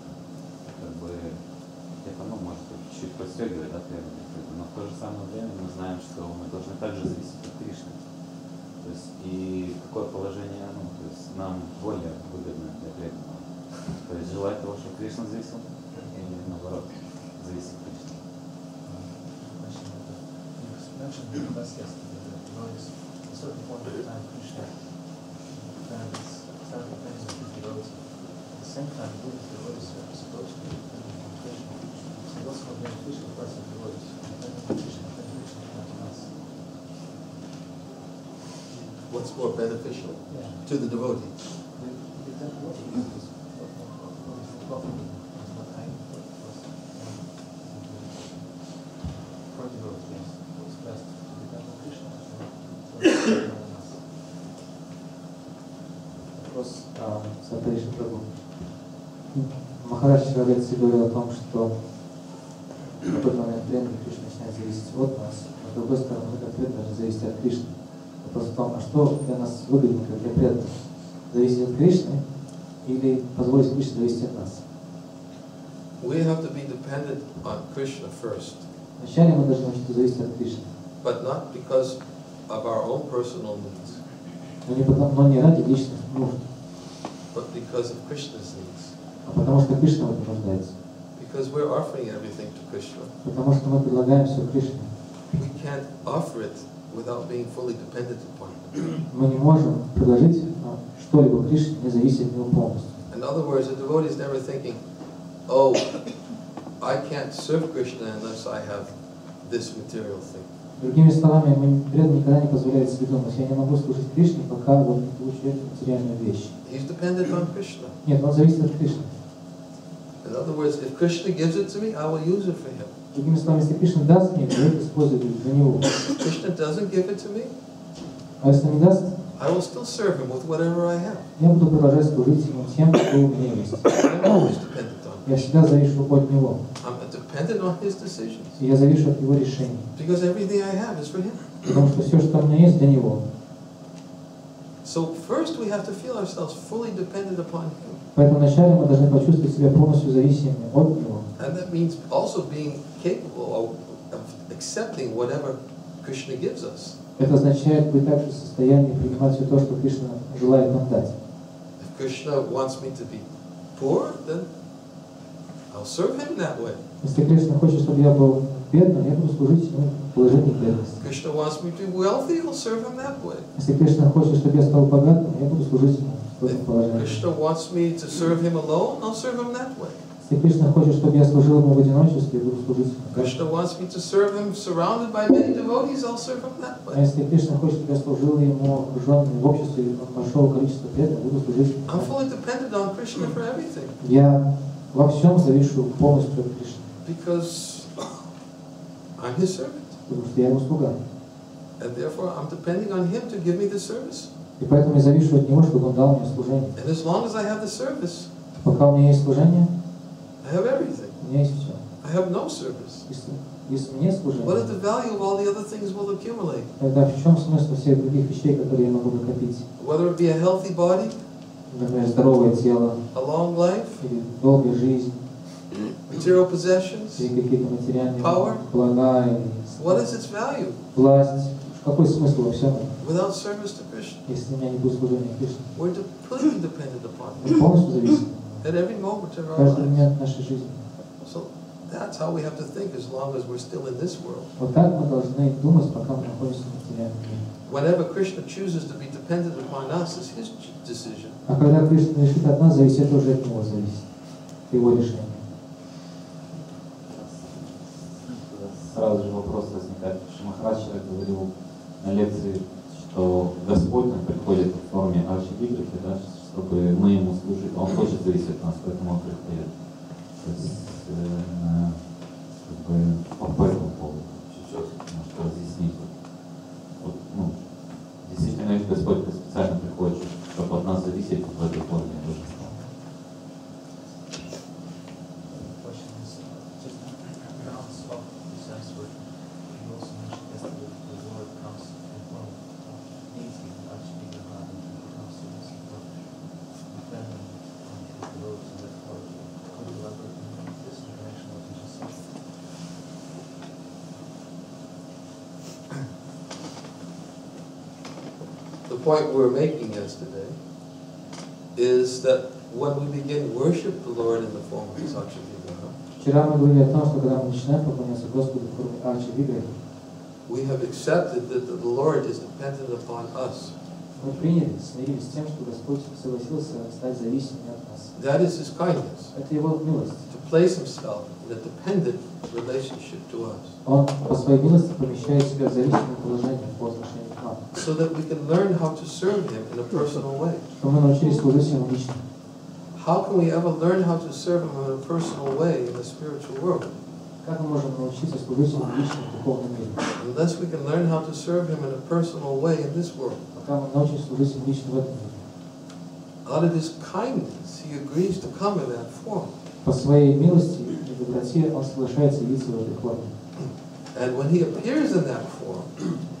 как бы это, может чуть-чуть подстегивать от преданных, но в то же самое время мы знаем, что мы должны также зависеть от Кришны. То есть и какое положение, то есть нам более выгодно для преданного. То есть желать того, чтобы Кришна зависел, или наоборот, зависит от Кришны. At the same time, Buddhist devotees are supposed to be dependent on Krishna. So they also have beneficial parts of devotees. Dependent on Krishna, not on us. What's more beneficial to the devotee? The devotee is what is profitable. It's what I for devotees. What's best to depend on Krishna or on us? Вопрос Сатариши Прабху. Махарадж Равец говорил о том, что в какой-то момент преданный Кришна начинает зависеть от нас, но с другой стороны, мы как преданные должны зависеть от Кришны. Вопрос в том, а что для нас выгоднее, как для преданных? Зависеть от Кришны или позволить Кришне зависеть от нас? We have to be dependent on Krishna first. Вначале мы должны учиться зависеть от Кришны. But not because of our own personal needs, Но не ради личных нужд, but because of Krishna's needs. а потому что Кришна в этом нуждается. Because we're offering everything to Krishna. Потому что мы предлагаем все Кришне. We can't offer it without being fully dependent upon it. Мы не можем предложить что-либо Кришне, не зависеть от него полностью. In other words, the devotee is never thinking, oh, I can't serve Krishna unless I have this material thing. Другими словами, преданный никогда не позволяет себе думать, я не могу служить Кришне, пока вот не получу эту материальную вещь. He's dependent on Krishna. Нет, он зависит от Кришны. In other words, if Krishna gives it to me, I will use it for him. Другими словами, если Кришна даст мне, я это использую для него. If Krishna doesn't give it to me, А если не даст, I will still serve him with whatever I have. я буду продолжать служить ему тем, что у меня есть. I'm always dependent on him. Я всегда завишу от него. I'm dependent on his decisions. И я завишу от его решений. Because everything I have is for him. Потому что все, что у меня есть, для него. So first we have to feel ourselves fully dependent upon him. Поэтому вначале мы должны почувствовать себя полностью зависимыми от него. And that means also being capable of accepting whatever Krishna gives us. Это означает быть также в состоянии принимать все то, что Кришна желает нам дать. If Krishna wants me to be poor, then I'll serve him that way. Если Кришна хочет, чтобы я был бедным, я буду служить ему в положении бедности. If Krishna wants me to be wealthy, I'll serve him that way. Если Кришна хочет, чтобы я стал богатым, я буду служить ему в этом If положении. Krishna wants me to serve him alone, I'll serve him that way. Если Кришна хочет, чтобы я служил ему в одиночестве, я буду служить ему. Krishna wants me to serve him surrounded by many devotees, I'll serve him that А way. если Кришна хочет, чтобы я служил ему окруженный в обществе большого количества преданных, буду служить ему. I'm fully dependent on Krishna for everything. Я во всем завишу полностью от Кришны, Because I'm his servant. потому что я его слуга. And therefore I'm depending on him to give me the service. И поэтому я завишу от него, чтобы он дал мне служение. And as long as I have the service, Пока у меня есть служение, I have everything. у меня есть все. I have no service. Если нет служения, What is the value of all the other things we'll accumulate? тогда в чем смысл всех других вещей, которые я могу накопить? Whether it be a healthy body, Например, здоровое тело, a long life, или долгая жизнь, material possessions, или какие-то материальные Power. блага, или what is its value власть. Какой смысл во всем этом, without service to Krishna? если у меня не будет служения Кришне? We're completely dependent upon Мы him полностью зависим at every moment of в our каждый lives. момент нашей жизни. So That's how we have to think as long as we're still in this world. Вот так мы должны думать, пока мы находимся в материальном мире. Whenever Krishna chooses to be dependent upon us, it's his decision. А когда Кришна решит от нас зависеть, это уже от него зависит. Его решение. Сразу же вопрос возникает. Махарадж говорил на лекции, что Господь он приходит в форме арчи-виграхи, да, чтобы мы ему служили. Он хочет зависеть от нас, поэтому он приходит. То есть, как бы, по этому поводу чуть-чуть немножко разъяснить. Вот, ну, действительно, ведь Господь специально приходит, чтобы от нас зависеть в этой форме божества. The point we were making yesterday is that when we begin to worship the Lord in the form of his Akshavagraha, Вчера мы говорили о том, что когда мы начинаем поклоняться Господу в форме арчи-виграхи, we have accepted that the Lord is dependent upon us. мы приняли, смирились с тем, что Господь согласился стать зависимым от нас. That is his kindness, Это его милость. to place himself in a dependent relationship to us, Он по своей милости помещает себя в зависимое положение по отношению к нам, so that we can learn how to serve him in a personal way. чтобы мы научились служить ему лично. How can we ever learn how to serve him in a personal way in the spiritual world Как мы можем научиться служить ему лично в духовном мире? unless we can learn how to serve him in a personal way in this world? Пока мы научимся служить ему лично в этом мире. Out of his kindness, he agrees to come in that form. По своей милости и доброте он соглашается явиться в этой форме. And when he appears in that form,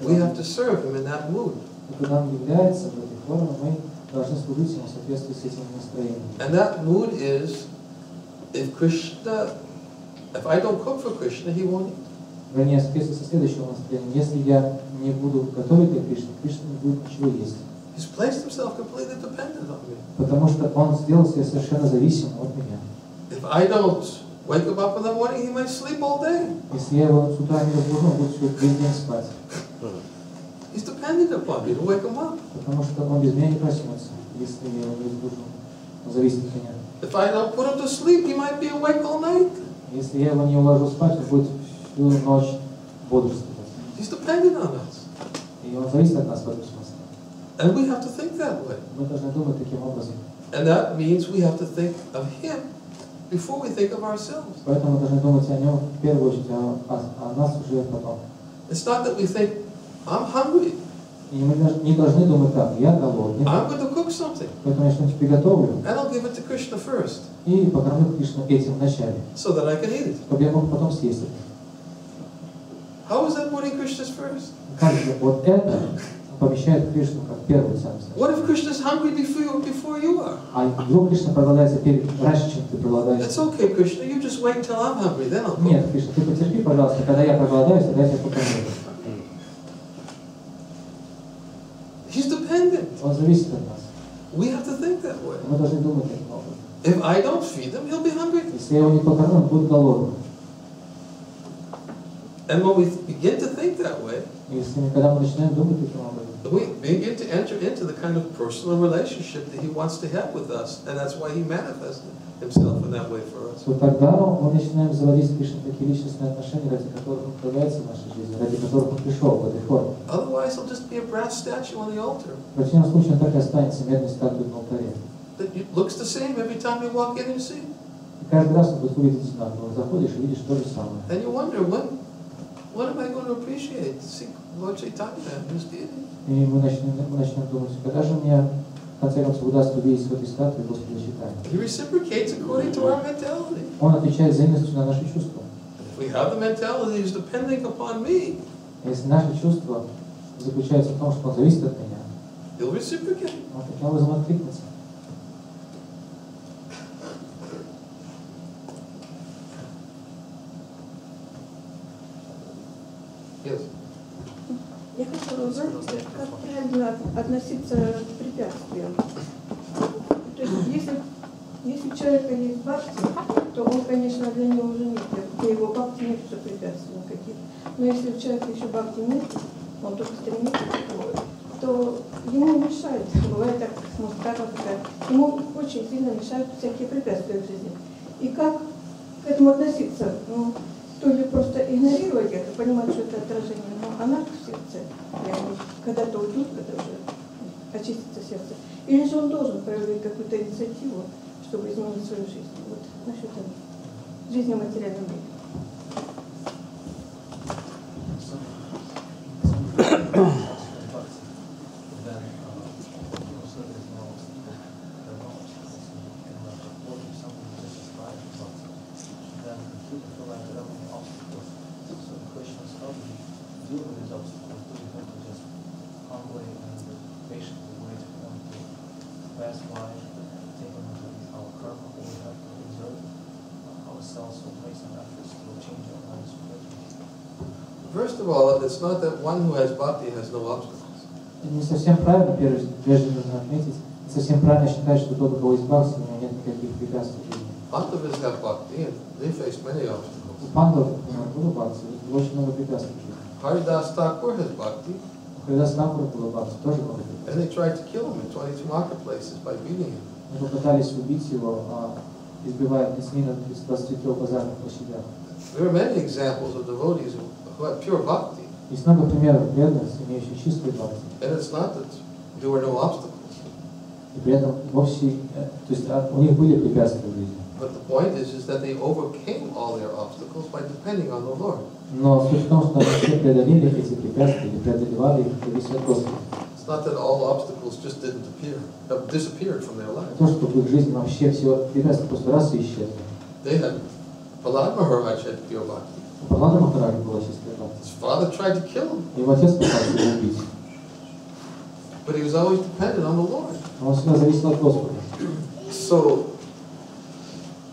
we have to serve him in that mood. И когда он является в этой форме, мы должны служить ему в соответствии с этим настроением. And that mood is, if I don't cook for Krishna, he won't eat. Вернее, в соответствии со следующим настроением. Если я не буду готовить для Кришны, Кришна не будет ничего есть. He's placed himself completely dependent on me. Потому что он сделал себя совершенно зависимым от меня. If I don't wake him up in the morning, he might sleep all day. Если я его с утра не разбужу, он будет весь день спать. He's dependent upon me to wake him up. Потому что он без меня не проснется, если я его не разбужу. Он зависит от меня. If I don't put him to sleep, he might be awake all night. Если я его не уложу спать, он будет всю ночь бодрствовать. He's dependent on us. И он зависит от нас в этом смысле. And we have to think that way. Мы должны думать таким образом. And that means we have to think of him before we think of ourselves. Поэтому мы должны думать о нем в первую очередь, а нас уже потом. It's not that we think, I'm hungry, И мы не должны думать так, я голодный, I'm going to cook something, поэтому я что-нибудь приготовлю and I'll give it to Krishna first, и покормлю Кришну этим вначале, so that I can eat it. чтобы я мог потом съесть это. How is that putting Krishna's first? Как же вот это помещает Кришну как первую ценность? What if Krishna's hungry before you are? А вдруг Кришна проголодается раньше, чем ты проголодаешься? It's okay, Krishna, you just wait until I'm hungry, then I'll cook. Нет, Кришна, ты потерпи, пожалуйста, когда я проголодаюсь, тогда я тебя покормлю. He's dependent. Он зависит от нас. We have to think that way. Мы должны думать таким образом. If I don't feed him, he'll be hungry. Если я его не покормлю, он будет голодным. And when we begin to think that way, Когда мы начинаем думать таким образом, we begin to enter into the kind of personal relationship that he wants to have with us, and that's why he manifested himself in that way for us. то тогда мы начинаем заводить с Кришной такие личностные отношения, ради которых он проявляется в нашей жизни, ради которых он пришел в этой форме. Otherwise, he'll just be a brass statue on the altar В противном случае он так и останется медной статуей на алтаре. that looks the same every time you walk in and see. И каждый раз он будет выглядеть одинаково. Заходишь и видишь то же самое. And you wonder, when am I going to appreciate Lord Chaitanya and his deity? И мы начнем думать, когда же мне в конце концов удастся увидеть в этой статуе Господа Чайтаньи. He reciprocates according to our mentality. Он отвечает взаимностью на наши чувства. If we have the mentality he's depending upon me, Если наше чувство заключается в том, что он зависит от меня, he'll reciprocate. он таким образом откликнется. Yes. Я хотела узнать, как правильно относиться к препятствиям. То есть, если Если у человека есть бхакти, то он, конечно, для него уже нет, для его бхакти нет уже препятствий никаких. Но если у человека еще бхакти нет, он только стремится к этому, то ему мешает, бывает так, мускара такая, ему очень сильно мешают всякие препятствия в жизни. И как к этому относиться? Ну, то ли просто игнорировать это, понимать, что это отражение, но она в сердце, и они когда-то уйдут, когда уже очистится сердце. Или же он должен проявить какую-то инициативу, чтобы изменить свою жизнь. Вот насчет жизни в материальном мире. First of all, it's not that one who has bhakti has no obstacles. Не совсем правильно, прежде нужно отметить, не совсем правильно считать, что тот, у кого есть бхакти, у него нет никаких препятствий в жизни. Pandavas have bhakti and they face many obstacles. У пандов было бхакти, было очень много препятствий в жизни. Haridas Thakur has bhakti. У Харидаса Такура было бхакти, тоже много препятствий. And they tried to kill him in 22 marketplaces by beating him. Они попытались убить его, избивая несменно из 23 базарных площадях. There are many examples of devotees who have pure bhakti. Есть много примеров преданных, имеющих чистую бхакти. And it's not that there were no obstacles. И при этом вовсе, то есть у них были препятствия в жизни. But the point is that they overcame all their obstacles by depending on the Lord. Но суть в том, что они все преодолели эти препятствия или преодолевали их, зависит от Господа. It's not that all obstacles just disappeared from their life. То, что в их жизни вообще все препятствия просто раз и исчезли. They had, Prahlad Maharaj had pure bhakti. У Прахлада Махараджа была чистая бхакти. His father tried to kill him, Его отец пытался его убить. but he was always dependent on the Lord. Но он всегда зависел от Господа. So,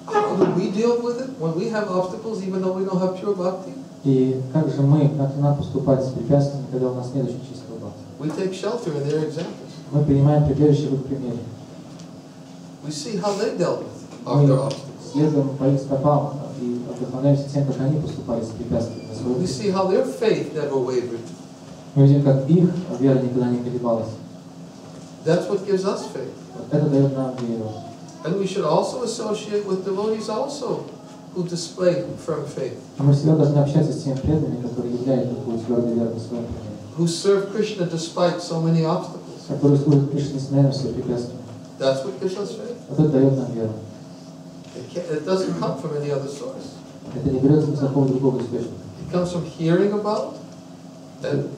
how do we deal with it when we have obstacles, even though we don't have pure bhakti? И как же мы, как нам поступать с препятствиями, когда у нас нет очень чистого бхакти? We take shelter in their examples. Мы принимаем прибежище в их примере. We see how they dealt with their obstacles. Следуем по их стопам и вдохновляемся тем, как они поступали с препятствиями на свой We путь. see how their faith never wavered. Мы видим, как их вера никогда не колебалась. That's what gives us faith. Вот это дает нам веру. And we should also associate with devotees also who display firm faith, И мы всегда должны общаться с теми преданными, которые являются такой твердой верой на своем примере, who serve Krishna despite so many obstacles. которые служат Кришне несмотря на все препятствия. That's what gives us faith. Вот это дает нам веру. It doesn't come from any other source. Это не берется ни с какого другого источника. It comes from hearing about and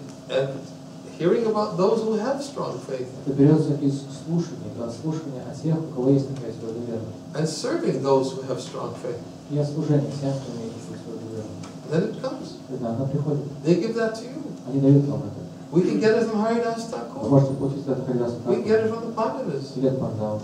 hearing about those who have strong faith Это берется из слушания, от слушания о тех, у кого есть такая твердая вера. and serving those who have strong faith. И от служения тем, кто имеет такую твердую веру. Then it comes. Тогда она приходит. They give that to you. Они дают вам это. We can get it from Haridas Вы Thakur. можете получить это когда We can get it from the Pandavas. или от Пандава.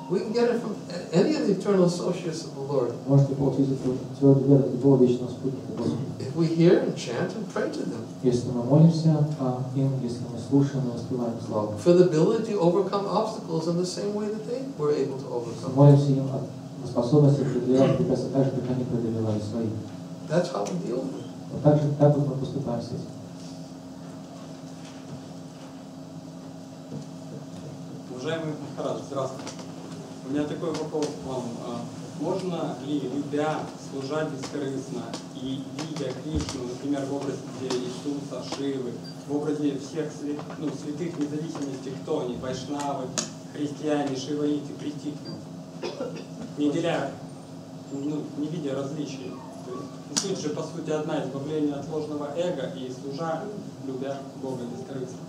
We can get it from any of the eternal associates of the Lord. Можете получить эту твердую веру от любого вечного спутника Господа. If we hear and chant and pray to them. Если мы молимся им, если мы слушаем и воспеваем славу. For the ability to overcome obstacles in the same way that they were able to overcome. Молимся им о способности преодолевать препятствия так же, как они преодолевали свои. That's how we deal with it. Вот так вот мы поступаем с этим. Уважаемый Махарадж, здравствуйте. У меня такой вопрос к вам. Можно ли, любя, служа бескорыстно и видя Кришну, например, в образе Иисуса, Шивы, в образе всех святых, вне зависимости, кто они, вайшнавы, христиане, шиваиты, прийти к нему, не деля, не видя различий? То есть, суть же, по сути, одна: избавление от ложного эго и служа, любя Бога бескорыстно.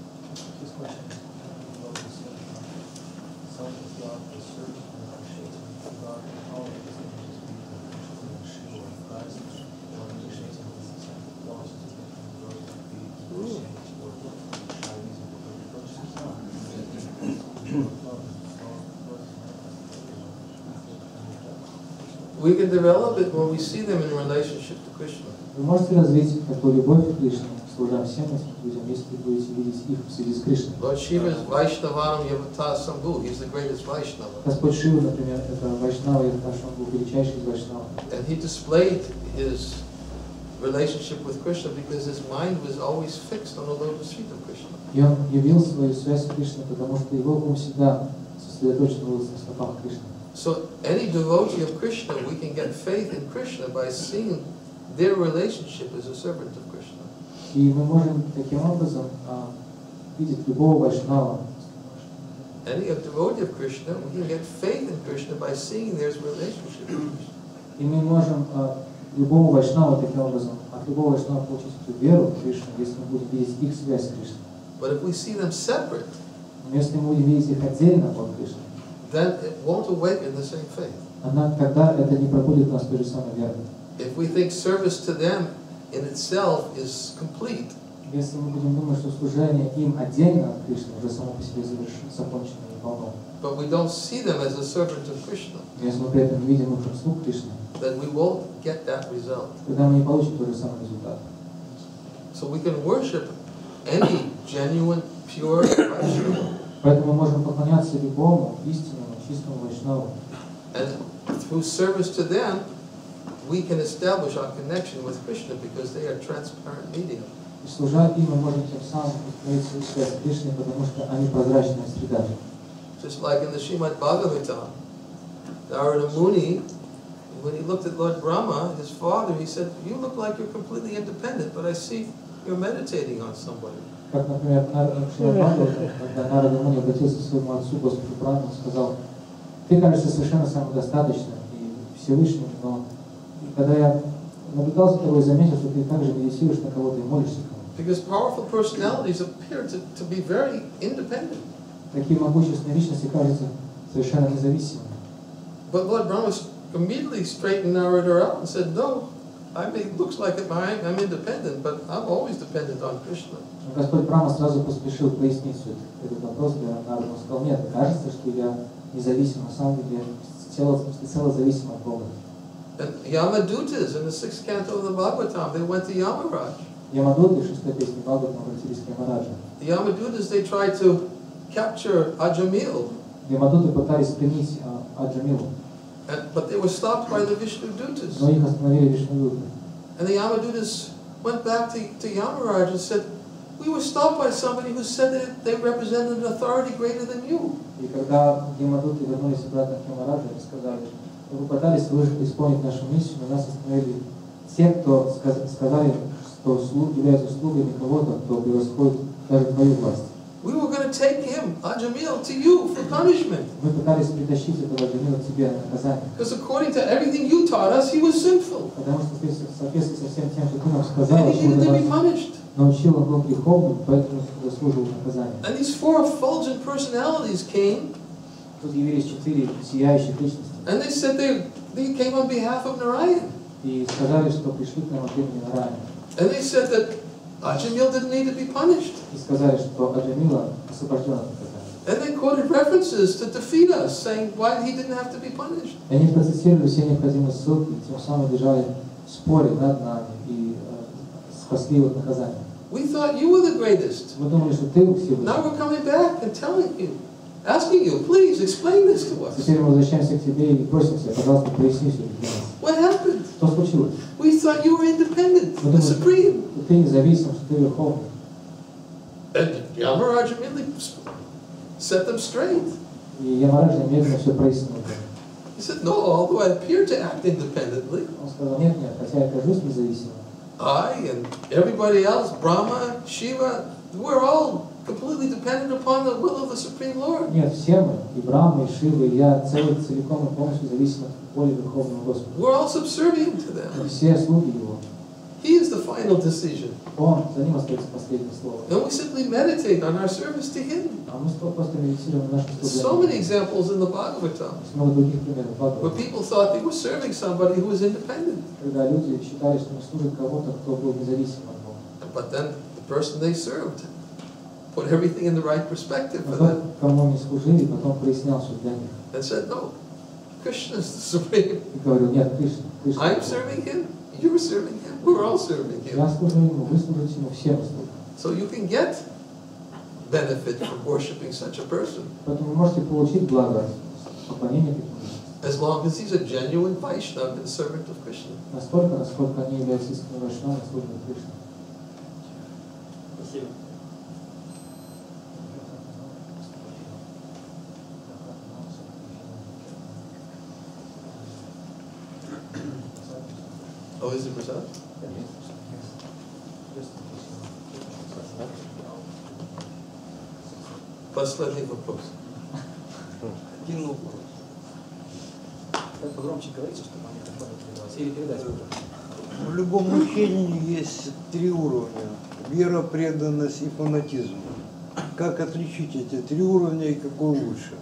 We can develop it when we see them in relationship to Krishna. Вы можете развить такую любовь к Кришне, служа всем этим людям, если будете видеть их в связи с Кришной. Lord Shiva is Vaishnavanam Yavata Sambhu. He's the greatest Vaishnava. Господь Шива, например, это Вайшнава, и он был величайший из Вайшнавов. And he displayed his relationship with Krishna because his mind was always fixed on the lotus feet of Krishna. И он явил свою связь с Кришной, потому что его ум всегда сосредоточен был на стопах Кришны. So any devotee of Krishna, we can get faith in Krishna by seeing their relationship as a servant of Krishna. И мы можем таким образом видеть любого Вайшнава. Any devotee of Krishna, we can get faith in Krishna by seeing their relationship with Krishna. И мы можем любого Вайшнава таким образом, от любого Вайшнава получить эту веру в Кришну, если мы будем видеть их связь с Кришной. But if we see them separate, Но если мы будем видеть их отдельно от Кришны, then it won't awaken the same faith. тогда это не пробудит в нас той же самой веры. If we think service to them in itself is complete, Если мы будем думать, что служение им отдельно от Кришны уже само по себе закончено и полно, but we don't see them as a servant of Krishna, если мы при этом не видим их как слуг Кришны, then we won't get that result. тогда мы не получим тот же самый результат. So we can worship any genuine, pure Vaishnava. Поэтому мы можем поклоняться любому истинному, чистому Вайшнаву. And through service to them, we can establish our connection with Krishna because they are transparent medium. И служа им, мы можем тем самым установить свою связь с Кришной, потому что они прозрачная среда. Just like in the Srimad Bhagavatam, Narada Muni, when he looked at Lord Brahma, his father, he said, "You look like you're completely independent, but I see you're meditating on somebody." Как, например, когда Нарада Муни обратился к своему отцу, Господу Брахме, он сказал: «Ты кажешься совершенно самодостаточным и Всевышним, но когда я наблюдал за тобой, заметил, что ты также медитируешь на кого-то и молишься кому-то». Because powerful personalities appear to be very independent. Такие могущественные личности кажутся совершенно независимыми. But Lord Brahma immediately straightened Narada out and said, "No, looks like I'm independent, but I'm always dependent on Krishna." Господь Брахма сразу поспешил пояснить этот вопрос для Нарады. Он сказал: «Нет, кажется, что я независим, на самом деле всецело зависим от Бога». And Yamadutas in the 6th canto of the Bhagavatam, they went to Yamaraj. Ямадуты, 6-я песня Бхагаватам, обратились к Ямараджу. The Yamadutas, they tried to capture Ajamil, Ямадуты пытались пленить Аджамилу, but they were stopped by the Vishnu Dutas. но их остановили Вишнудуты. And the Yamadutas went back to Yamaraj and said, "We were stopped by somebody who said that they represented an authority greater than you." И когда Ямадуты вернулись обратно к Ямараджу, они сказали: «Мы пытались исполнить нашу миссию, но нас остановили те, кто сказали, что являются слугами кого-то, кто превосходит даже твою власть». We were going to take him, Ajamil, to you for punishment. Мы пытались притащить этого Аджамила к тебе на наказание. Because according to everything you taught us, he was sinful. Потому что в соответствии со всем тем, что ты нам сказал, And he needed to be что punished. научил, он был греховным, поэтому заслужил наказание. And these 4 effulgent personalities came, Тут явились 4 сияющих личности. and they said they came on behalf of Narayan. И сказали, что пришли к нам от имени Нараяна. And they said that Ajamil didn't need to be punished. И сказали, что Аджамила освобожден от наказания. And they quoted references to defeat us, saying why he didn't have to be punished. И они процитировали все необходимые ссылки, и тем самым держали в споре над нами и спасли от наказания. We thought you were the greatest. Мы думали, что ты Всевышний. Now we're coming back and telling you, asking you, please explain this to us. Теперь мы возвращаемся к тебе и просим тебя, пожалуйста, проясни все для нас. What happened? Что случилось? We thought you were independent, the supreme. Что ты независим, что ты верховный. And Yamaraj immediately set them straight. И Ямараджа немедленно все прояснил. He said, "No, although I appear to act independently, Он сказал: нет, хотя я кажусь независимым. I and everybody else, Brahma, Shiva, we're all completely dependent upon the will of the Supreme Lord." Нет, все мы, и Брахма, и Шива, и я, целиком и полностью зависим от воли Верховного Господа. We're all subservient to them. Мы все слуги Его. He is the final decision. Он, за Ним остается последнее слово. And we simply meditate on our service to Him. А мы просто медитируем на нашем There's служении. so many examples in the Bhagavatam Есть много других примеров where Бхагавата, people thought they were serving somebody who was independent. когда люди считали, что мы служим кого-то, кто был независим от Бога. But then the person they served put everything in the right perspective Но for тот, them кому они служили, потом прояснял все для них. and said, "No, Krishna is the supreme. И говорил, нет, Кришна, Кришна. I'm serving him, you're serving him, we're all serving Я him. служу ему, вы служите ему, все мы служим. So you can get benefit from worshiping such a person, Поэтому вы можете получить благо от поклонения таким людям. as long as he's a genuine Vaishnava and servant of Krishna. Настолько, насколько они являются истинными вайшнавами, службой Кришны. Спасибо. Oh, is it Prasad? Последний вопрос. Один вопрос. Как погромче говорите, чтобы они так поняли вас. Или передать уже. В любом учении есть 3 уровня. Вера, преданность и фанатизм. Как отличить эти 3 уровня и какой лучше?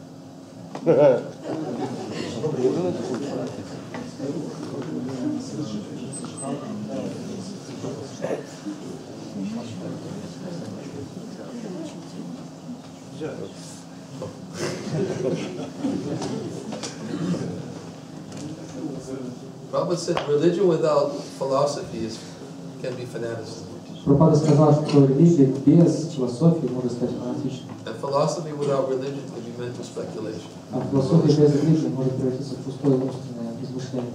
Prabhupada said religion without philosophy can be fanaticism. Прабхупада сказал, что религия без философии может стать фанатичной. And philosophy without religion can be mental speculation. А философия без религии может превратиться в пустое умственное измышление.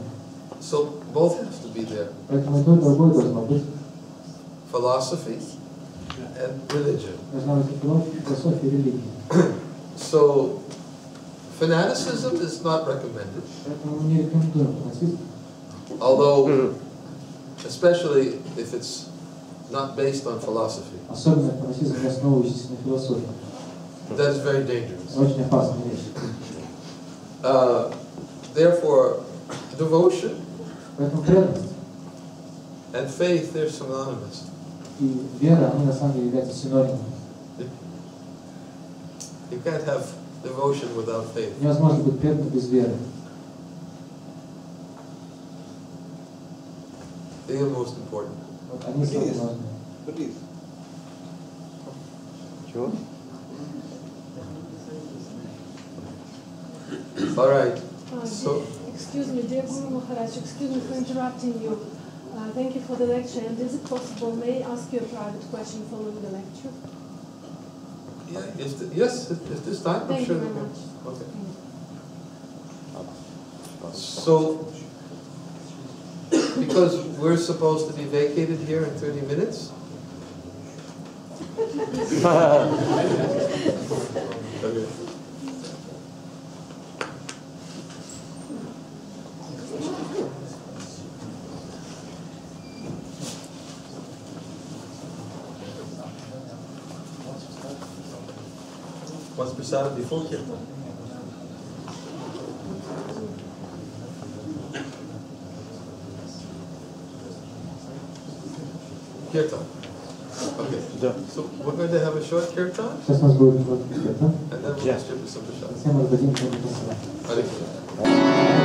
So both have to be there. Поэтому и то, и другое должно быть. Philosophy and religion. Должна быть философия и религия. So fanaticism is not recommended. Поэтому мы не рекомендуем фанатизм. Although, especially if it's not based on philosophy. Особенно фанатизм, не основывающийся на философии. That is very dangerous. Очень опасная вещь. Therefore, devotion Поэтому преданность and faith, they're synonymous. и вера, они на самом деле являются синонимами. You can't have devotion without faith. Невозможно быть преданным без веры. They are most important. Вот они самые важные. Please. Sure. All right. So, Excuse me, dear Guru Maharaj, excuse me for interrupting you. Thank you for the lecture. And is it possible, may I ask you a private question following the lecture? yeah, yes, if this time, I'm Thank sure. you they very can. much. Okay. So, because we're supposed to be vacated here in 30 minutes. Okay. What's Prasad before Kirtan? Kirtan. Okay. So we're going to have a short kirtan, Сейчас у нас будет короткий киртан. and then we'll distribute some prasad. Затем мы раздадим просад. Hare Krishna. Hare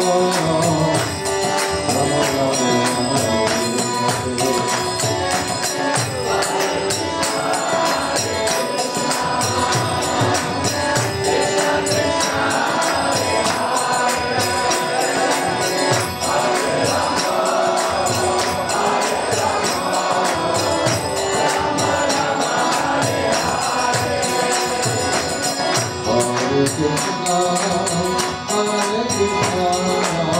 Hare Krishna, Hare Krishna.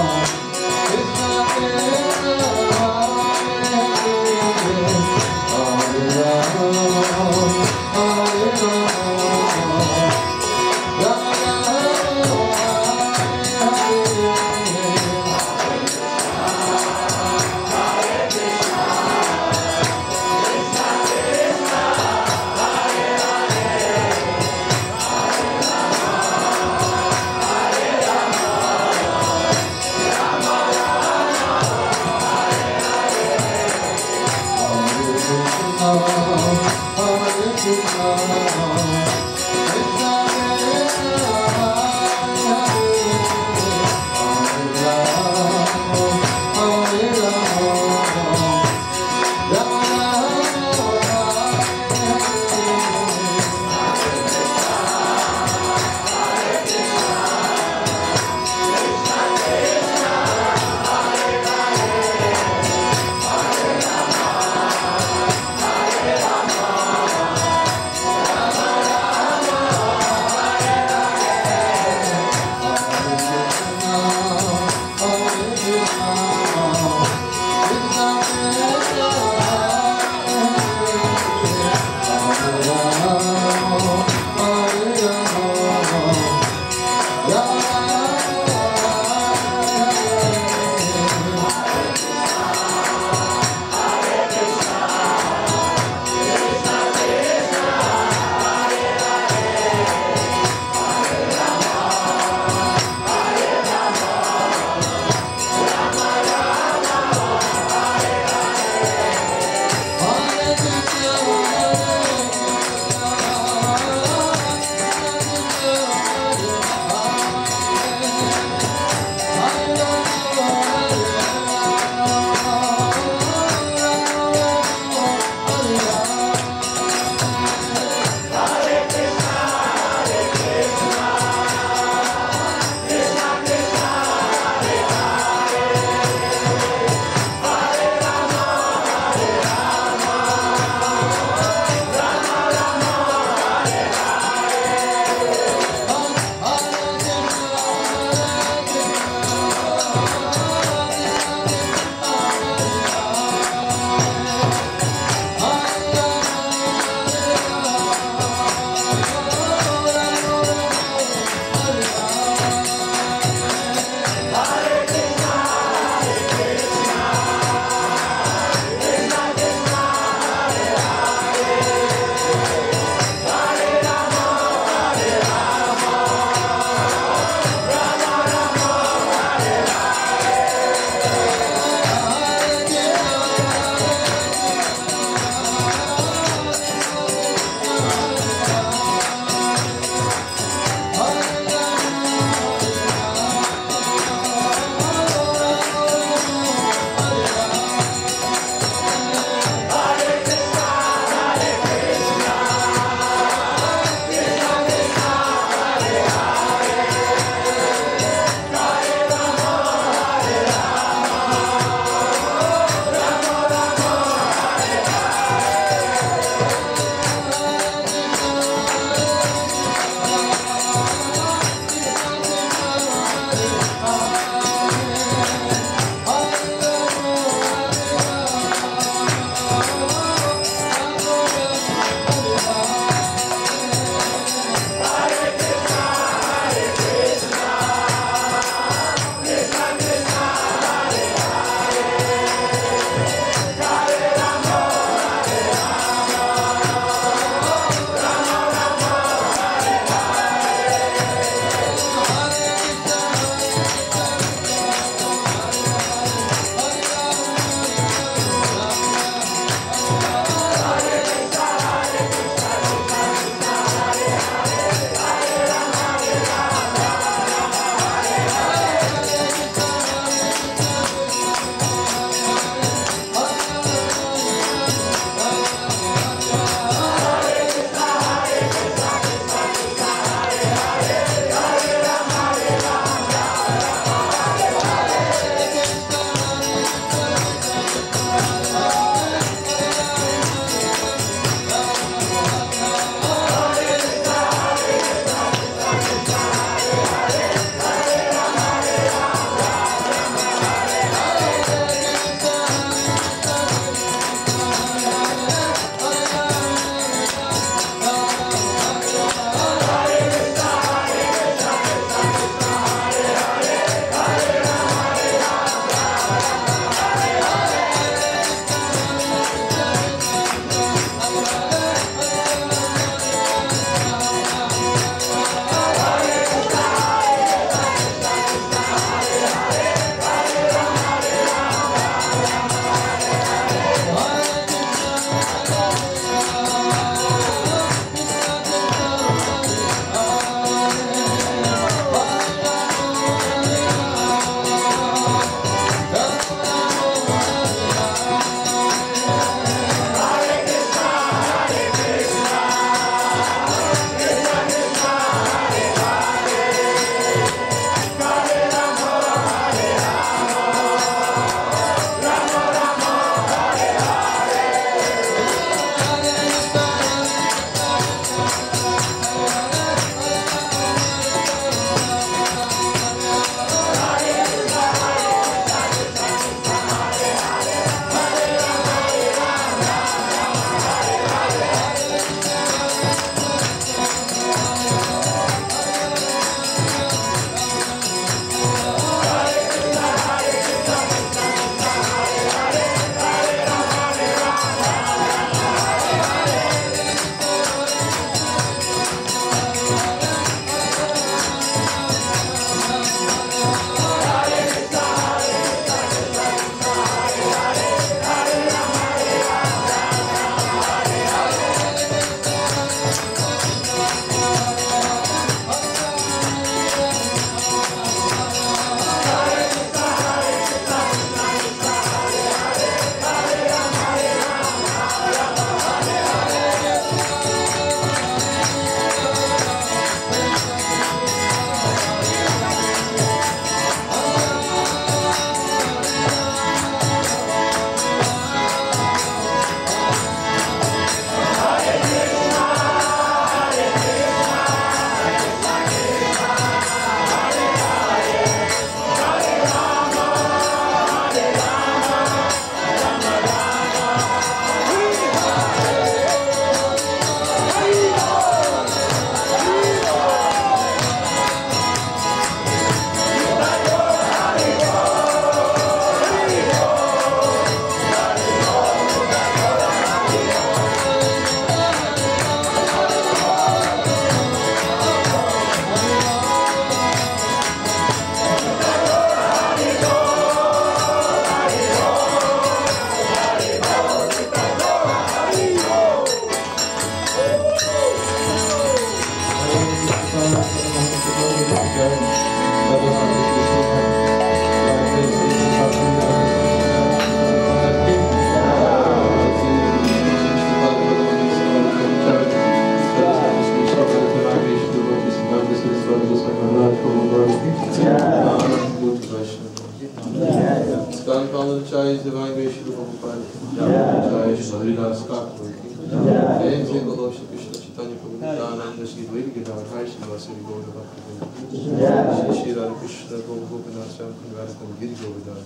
Jai Divine Grace Shri Prabhupada Jai Shri Haridas Thakur Jai Jai Golo Shri Krishna Chaitanya Prabhu Nityananda Shri Advaita Gadadhar Shri Vasari Gaura Bhaktivinoda Shri Shri Radha Krishna Gopinath Swami Radha Giri Govardhan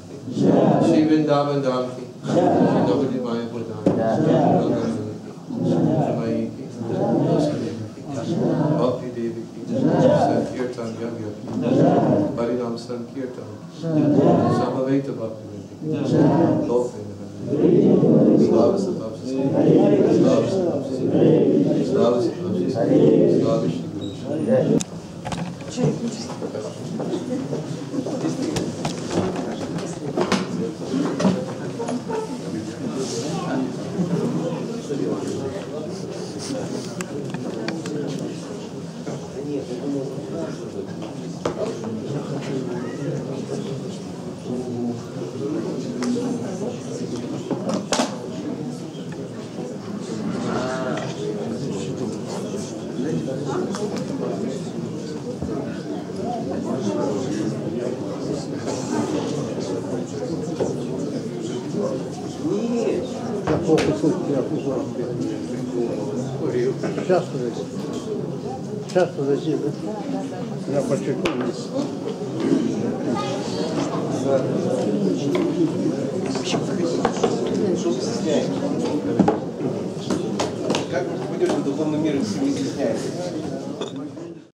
Shri Vrindavan Dham Ki Shri Navadip Maya Pradhan Mai Ki Bhakti Devi Ki Sankirtan Yagya Ki Harinam Sankirtan Samaveta Bhaktivinoda Lok Slava Slava Slava Slava Сейчас подожди, я подчеркну. Как вы пойдете в духовный мир, если не стесняетесь?